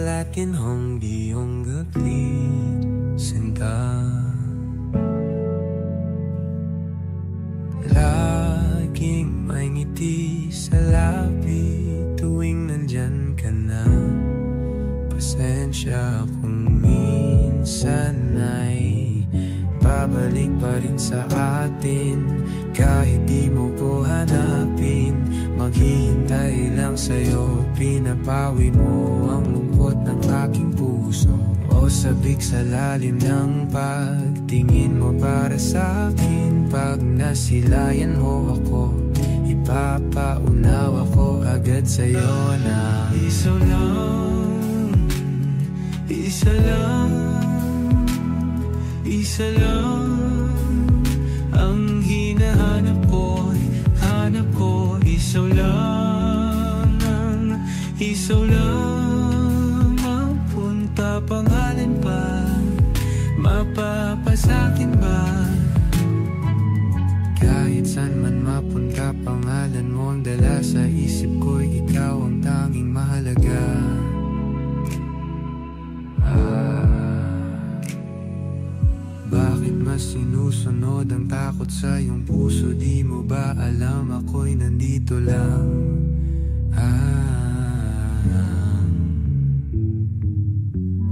lakin honggi honggaklit sinta laging may ngiti sa labi tuwing nandyan ka na. Pasensya kung minsan ay babalik pa rin sa atin, kahit di mo ko hanapin. Maghihintay lang sa'yo, pinapawi mo ang lungkot ng aking puso. O sabik sa lalim ng pagtingin mo para sa'kin. Pag nasilayan mo ako, ipapaunaw ako agad sa'yo na isa lang, isa lang, isa lang ang hinahanap ko, hanap ko. Isaw lang, isaw lang. isip ko'y ikaw ang tanging mahalaga. Bakit mas sinusunod ang takot sa iyong puso? Di mo ba alam ako'y nandito lang?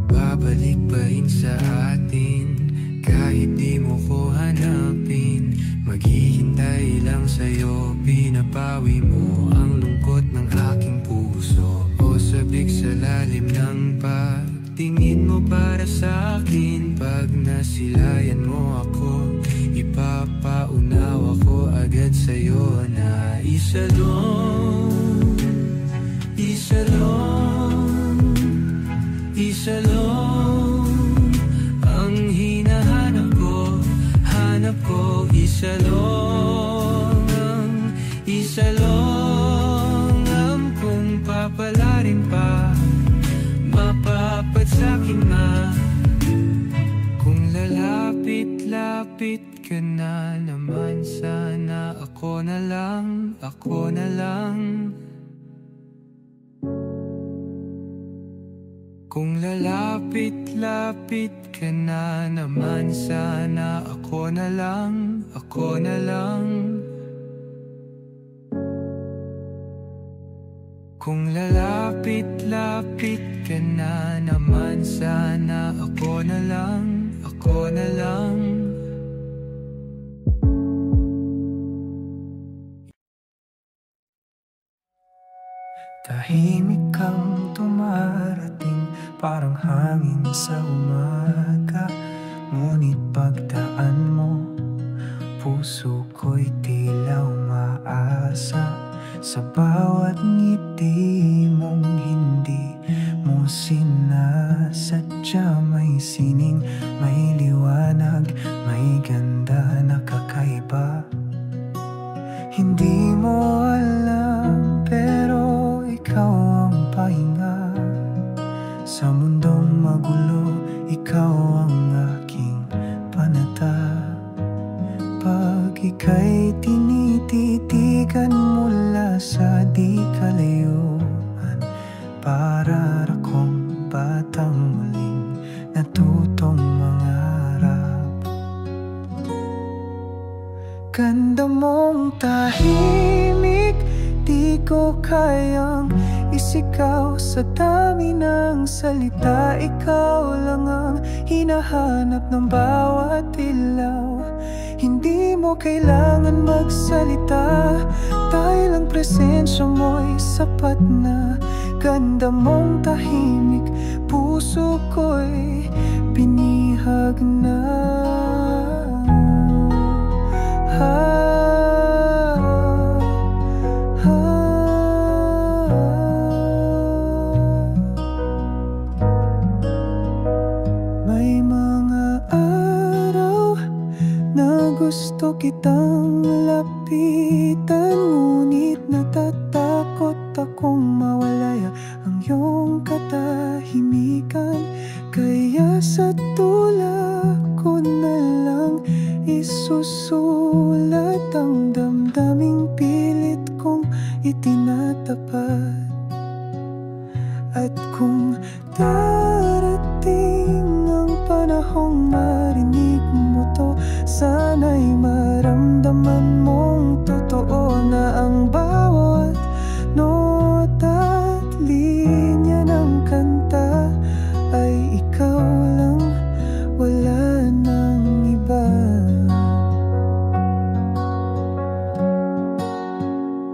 Babalik pa rin sa atin kahit di mo ko hanapin. Maghihintay lang sa'yo, pinapawi mo ang lungkot ng aking puso. O sabik sa lalim ng pagtingin mo para sa akin. Pag nasilayan mo ako, ipapaunawa ko agad sa'yo na isalong, isalong, isalong ang hinahanap ko, hanap ko. Isalong, isalong ang kung papalarin pa, mapapat sa'kin ma. Kung lalapit-lapit ka na naman, sana ako na lang, ako na lang. Kung lalapit-lapit ka na naman, sana ako na lang, ako na lang. Kung lalapit-lapit ka na naman, sana ako na lang, ako na lang. Tahimik kang tumarating, parang hangin sa umaga. Ngunit pagdaan mo, puso ko'y tila umaasa. Sa bawat ngiti mong hindi mo sinasadya, may sining, may liwanag, may ganda na kakaiba. Hindi mo alam pero ikaw ang pahinga. Sa mundong magulo, ikaw ang aking panata. Pag ika'y tinititigan mula sa di kalayuan, para akong batang muling natutong mangarap. Ganda mong tahimik, di ko kayang isigaw sa dami ng salita. Ikaw lang ang hinahanap ng bawat ilaw. Hindi mo kailangan magsalita, dahil ang presensya mo'y sapat na. Ganda mong tahimik, puso ko'y binihag na. May mga araw na gusto kitang lapitan, ngunit natatakot akong mawalaya ang iyong katahimikan. Kaya sa tulak ko na lang isusulat ang damdaming pilit kong itinatapat. At kung darating ang panahong marinig mo to, sana'y maramdaman mong totoo na ang bawat nota at linya ng kanta ay ikaw lang, wala nang iba.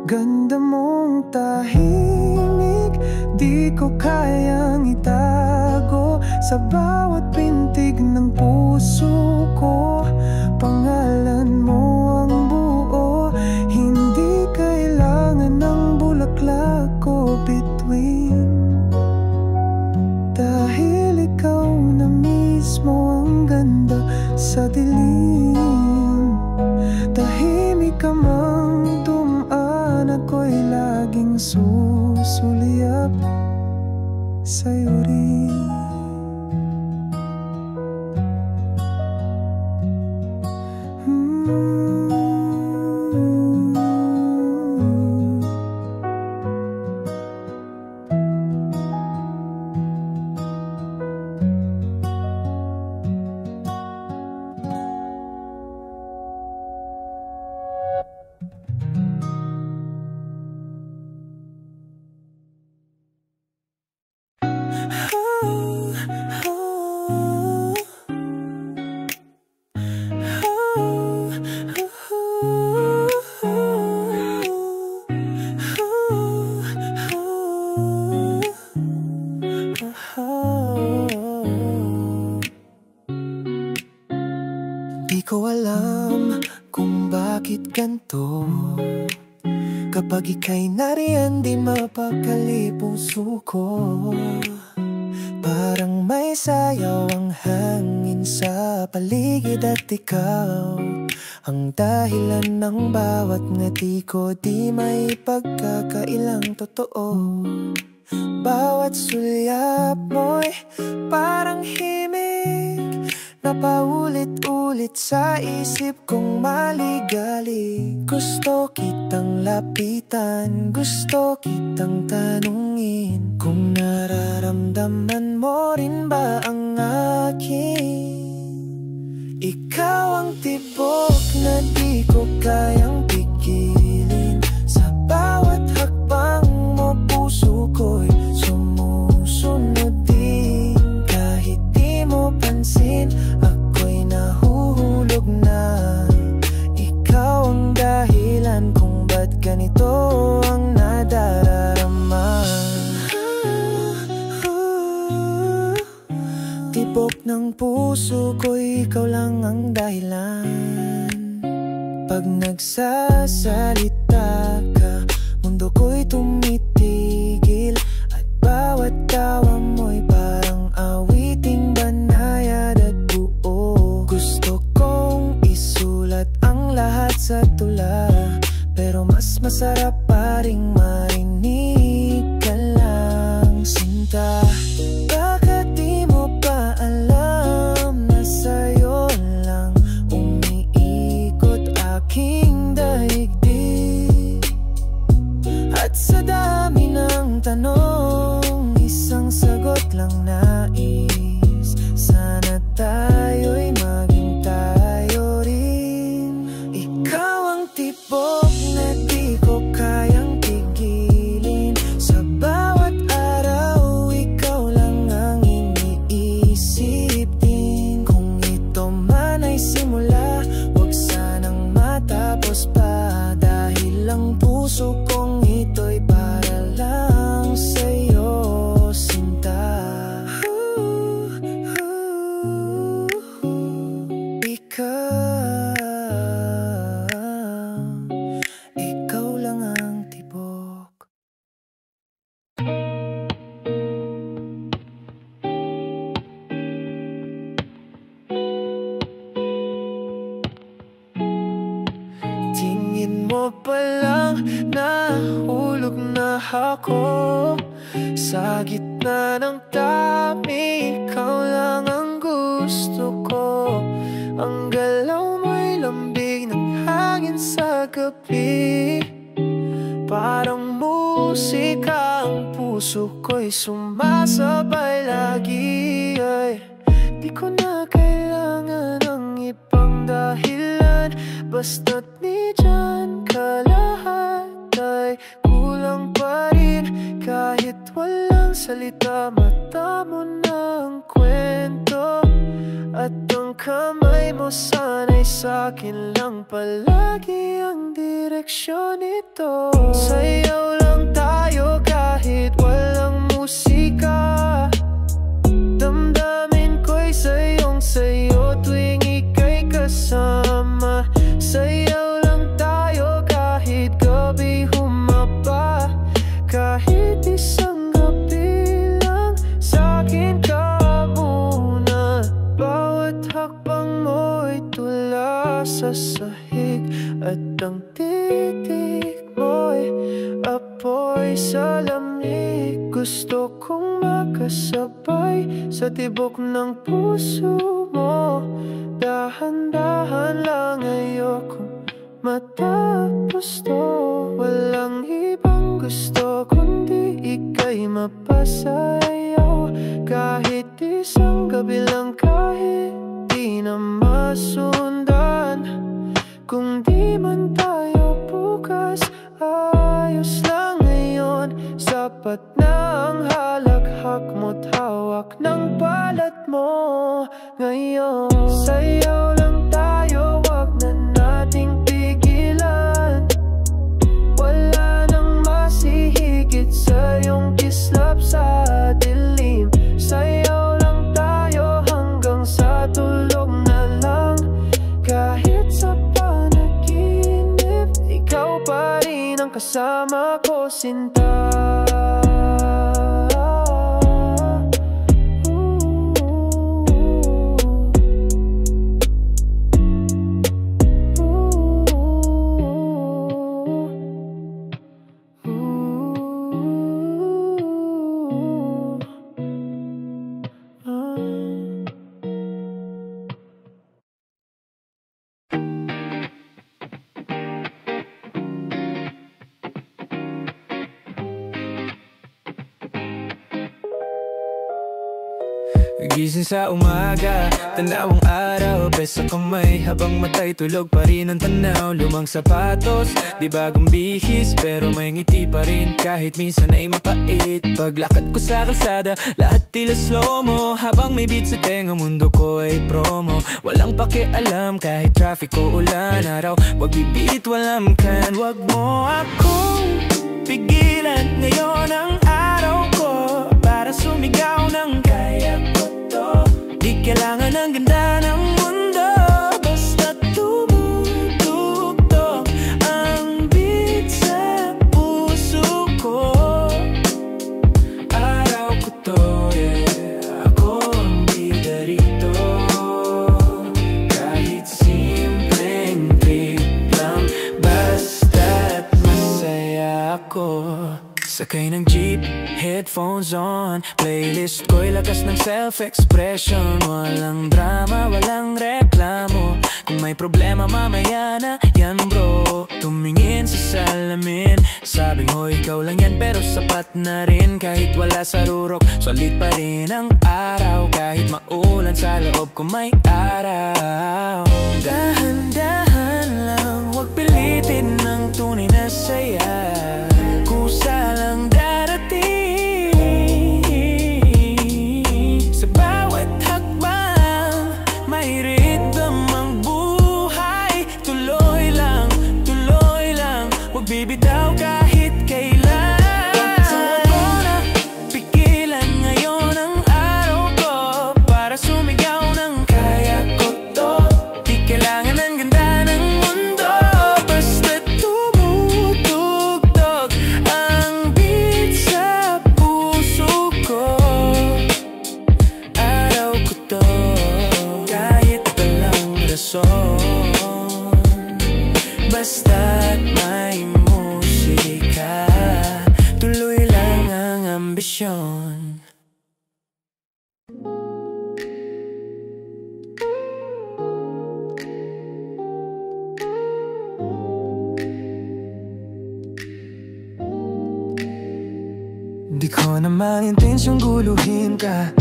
Ganda mong tahimik, di ko kayang itago sa bawat pintig ng puso ko. Pangalan mo ang buo, hindi kailangan ng bulaklak o bituin, dahil ikaw na mismo ang ganda sa dilim. Tahimik ka mang dumaan, ako'y laging susulyap sa'yo rin. Pag ika'y nariyan, di mapakali puso ko. Parang may sayaw ang hangin sa paligid at ikaw ang dahilan ng bawat ngati ko. Di may pagkakailang totoo. Bawat sulyap mo'y parang himig na paulit-ulit sa isip kong maligali. Gusto kitang lapitan, gusto kitang tanungin kung nararamdaman mo rin ba ang akin. Ikaw ang tibok na di ko kayang pigilin. Sa bawat hakbang mo puso ko'y sumusunod din. Kahit di mo pansin, ako'y nahuhulog na. Ikaw ang dahilan kung ba't ganito ang nadarama. Tibok ng puso ko'y ikaw lang ang dahilan. Pag nagsasalita ka, mundo ko'y tumitigil. At bawat tawa mo'y parang awiting banayad at buo. Gusto kong isulat ang lahat sa tula, pero mas masarap pa ring marinig ka lang, sinta. Bakit di mo pa alam na sa'yo lang umiikot aking daigdig? At sa dami ng tanong, isang sagot lang nais. Sana tayo'y maging tayo rin. Ikaw ang tibok na di ko kayang pigilin. Sa bawat araw, ikaw lang ang iniisip din. Kung ito man ay simula, huwag sanang matapos pa. Dahil ang puso kong ito'y para lang sa'yo, sinta. Ikaw lang ang tibok. Tingin mo pa lang nahulog na ako. Sa gitna ng dami, ikaw lang ang gusto ko. Ang galaw mo'y lambing ng hangin sa gabi. Parang musika, ang puso ko'y sumasabay lagi. Ay, di ko na kailangan ng ibang dahilan. Basta't ni dyan ka, lahat ay kulang pa rin. Kahit walang salita, mata mo na ang kwento. At ang kamay mo sana'y sa'kin lang palagi ang direksyon nito. Sayaw lang tayo kahit walang musika. Damdamin ko'y sayong-sayo tuwing ika'y kasama. Sayaw lang tayo kahit gabi humaba. Kahit isang gabi lang, sa'kin ka muna. Bawat hakbang mo'y tula sa sahig. At ang titig mo'y apoy sa lamig. Gusto kong makasabay sa tibok ng puso mo. Dahan-dahan lang, ayokong matapos to. Walang ibang gusto kundi ika'y mapasayaw. Kahit isang gabi lang, kahit di na masundan. Kung di man tayo bukas, ayos lang ngayon. Sapat na ang halakhak mo't hawak ng balat mo ngayon. Sayaw lang tayo, wag na nating pigilan. Wala nang masihigit sa iyong kislap sa dilim. Sayaw lang tayo hanggang sa tulog na lang. Kahit sa panaginip, ikaw pa rin ang kasama sinta. Gising sa umaga, tanawang araw, besa kamay, habang matay tulog pa rin ang tanaw. Lumang sapatos, di bagong bihis, pero may ngiti pa rin kahit minsan ay mapait. Paglakad ko sa kalsada, lahat tila slow-mo, habang may beat sa tenga, mundo ko ay promo. Walang pakialam kahit traffic o ulan araw, wag bibit, walang kan. Wag mo akong pigilan, ngayon ang araw ko para sumigaw ng kaya ko. Di kailangan ang ganda ng mundo, basta tumutugtog ang beat sa puso ko. Araw ko to, yeah, ako ang bida rito. Kahit simpleng trip lang, basta't masaya ako. Sakay ng jeep, headphones on, playlist ko'y lakas ng self-expression. Walang drama, walang reklamo, kung may problema mamaya na yan bro. Tumingin sa salamin, sabing ho ikaw lang yan, pero sapat na rin. Kahit wala sa rurok, solid pa rin ang araw. Kahit maulan sa loob ko may araw. Dahan-dahan lang, wag pilitin ng tunay na saya. Kusa lang darating sa bawat hakbang, may rhythm ang buhay. Tuloy lang, wag bibitaw kahit kailan. Huwag mo na pigilan, ngayon ang araw ko para sumigaw ng kaya ko to. Di kailangan ng ganda ng mundo, basta tumutugtog ang beat sa puso ko. Araw ko to, kahit walang rason, basta't may musika, tuloy lang ang ambisyon. Di ko naman intensyong guluhin ka,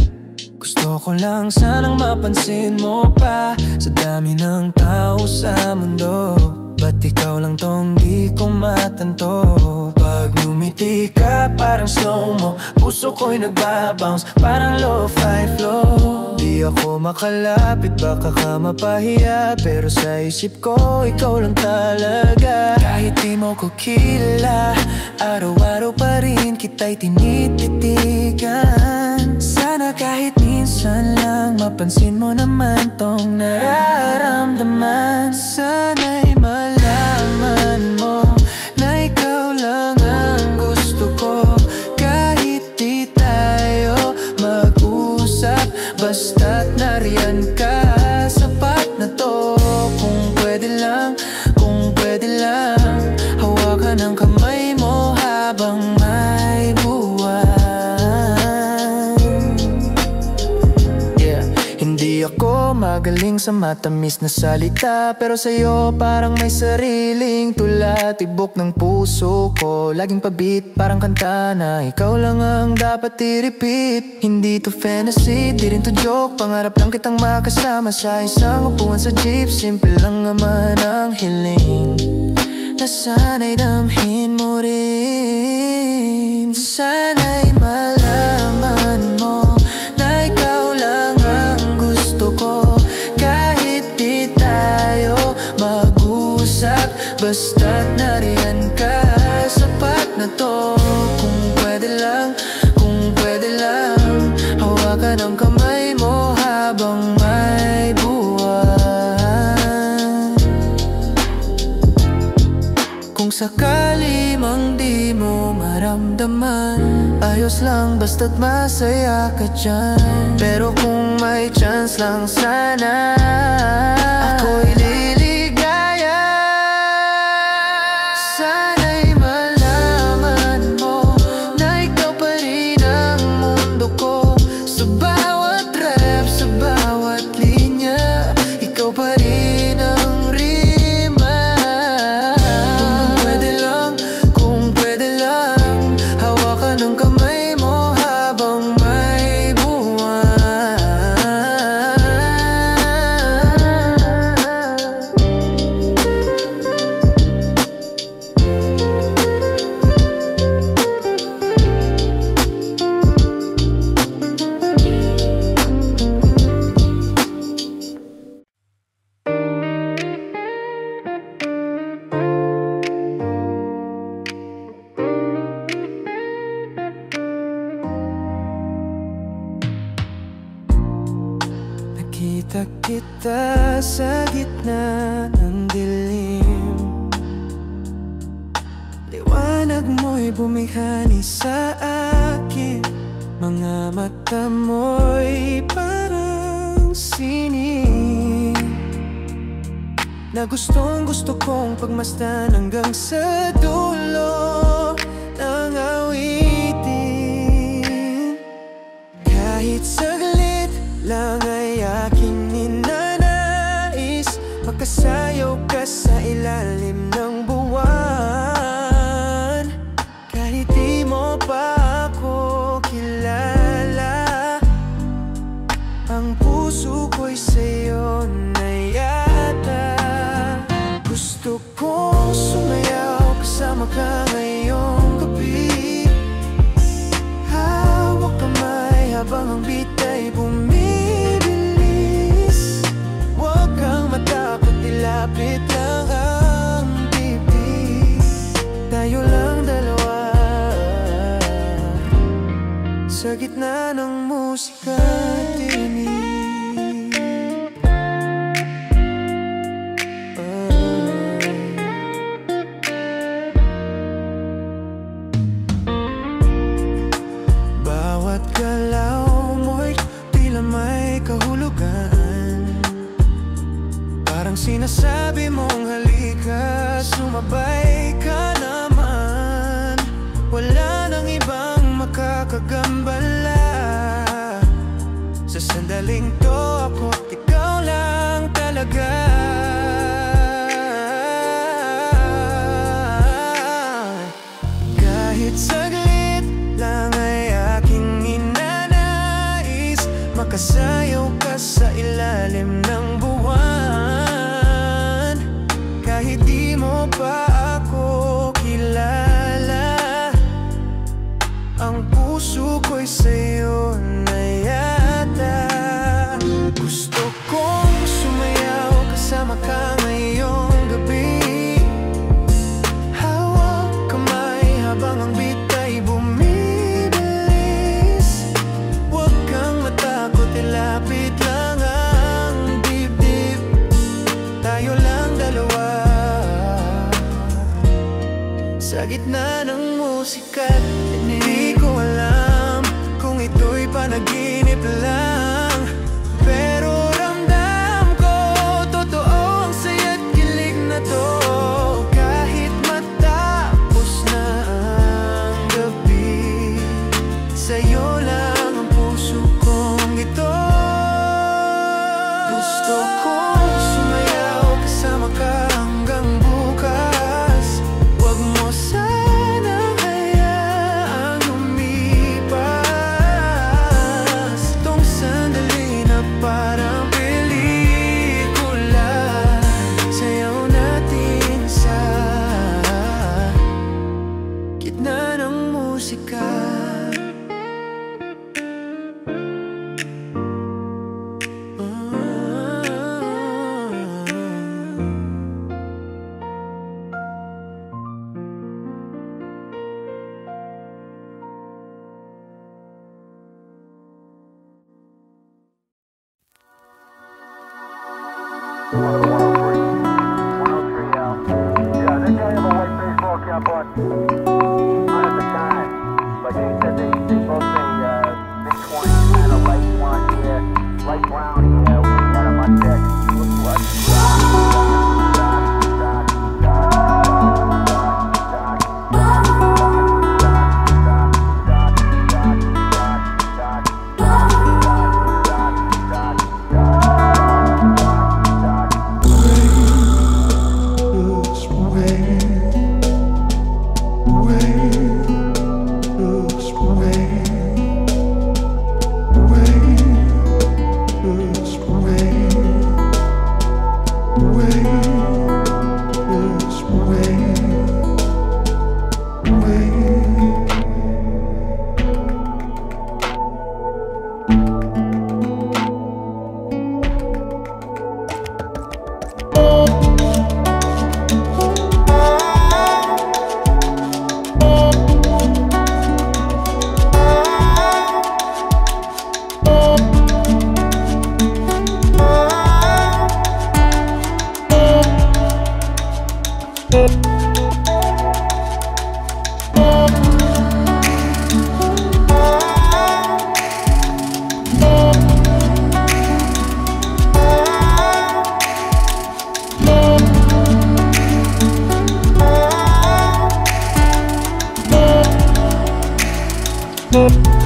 gusto ko lang sanang mapansin mo pa. Sa dami ng tao sa mundo, ba't ikaw lang tong di ko matanto? Pag ngumiti ka parang slow-mo, puso ko'y nagbabounce parang lo-fi flow. Di ako makalapit, baka ka mapahiya, pero sa isip ko ikaw lang talaga. Kahit di mo ko kilala, araw-araw pa rin kita'y tinititigan. Sana kahit minsan lang mapansin mo naman tong nararamdaman. Sana'y malaman mo na ikaw lang ang gusto ko. Kahit di tayo mag-usap, basta't nariyan ka, sapat na to. Kung pwede lang, hawakan ang kamay mo habang may buwan. Yeah, hindi ako magaling sa matamis na salita, pero sa'yo parang may sariling tula. Tibok ng puso ko, laging pabit, parang kanta na ikaw lang ang dapat i-repeat. Hindi to fantasy, di rin to joke, pangarap lang kitang makasama sa isang upuan sa jeep. Simple lang naman ang hiling, na sana'y damhin mo rin. Sana'y malaman mo na ikaw lang ang gusto ko. Kahit di tayo mag-usap, basta't nariyan ka, sapat na to. Kung pwede lang, hawakan ang kamay mo habang may buwan. Kung sakali mang di mo maramdaman. Ayos lang basta't masaya ka dyan. Pero kung may chance lang sana, ako'y liligaya. Sana'y malaman mo na ikaw pa rin ang mundo ko. Sa bawat rap, sa bawat linya, ikaw pa rin ang rima. Kung pwede lang, hawakan ang kamay mo habang may buwan. Nakita kita sa gitna ng dilim. Liwanag mo'y bumihani sa akin. Mga mata mo'y parang sining na gustong gusto kong pagmasdan hanggang sa dulo ng awitin. Kahit saglit lang ay aking ninanais, makasayaw ka sa ilalim ng buwan. Kahit di mo pa ako kilala, ang puso ko'y sa'yo na yata. Gusto kong sumayaw kasama ka ngayong gabi. Hawak kamay habang ang beat ay bumibilis. Huwag kang matakot, ilapit lang ang bibig. Tayo lang dalawa sa gitna ng musika tinig. Bawat galaw mo'y tila may kahulugan. Parang sinasabi mong halika, sumabay ka naman. Wala nang ibang makakagambala. Sa sandaling to ako't ikaw lang talaga. Kahit saglit lang ay aking ninanais, makasayaw ka sa ilalim ng buwan. Kahit di mo pa ako kilala, ang puso ko'y sa'yo na yata. Gusto kong sumayaw kasama ka ngayong gabi. Hawak kamay habang ang beat ay bumibilis. Huwag kang matakot, ilapit lang ang dibdib. Tayo lang dalawa sa gitna ng musika. Hindi ko alam kung ito'y panaginip lang, pero ramdam ko totoo ang saya't kilig na to. Kahit matapos na ang gabi, sa'yo lang ang puso kong ito. Gusto kong sumayaw kasama ka hanggang bukas. Huwag mo sanang hayaang lumipas. Itong sandali na parang pelikula, sayaw natin sa gitna ng musika. Yeah, they have a white baseball cap on. Run at the time. Music.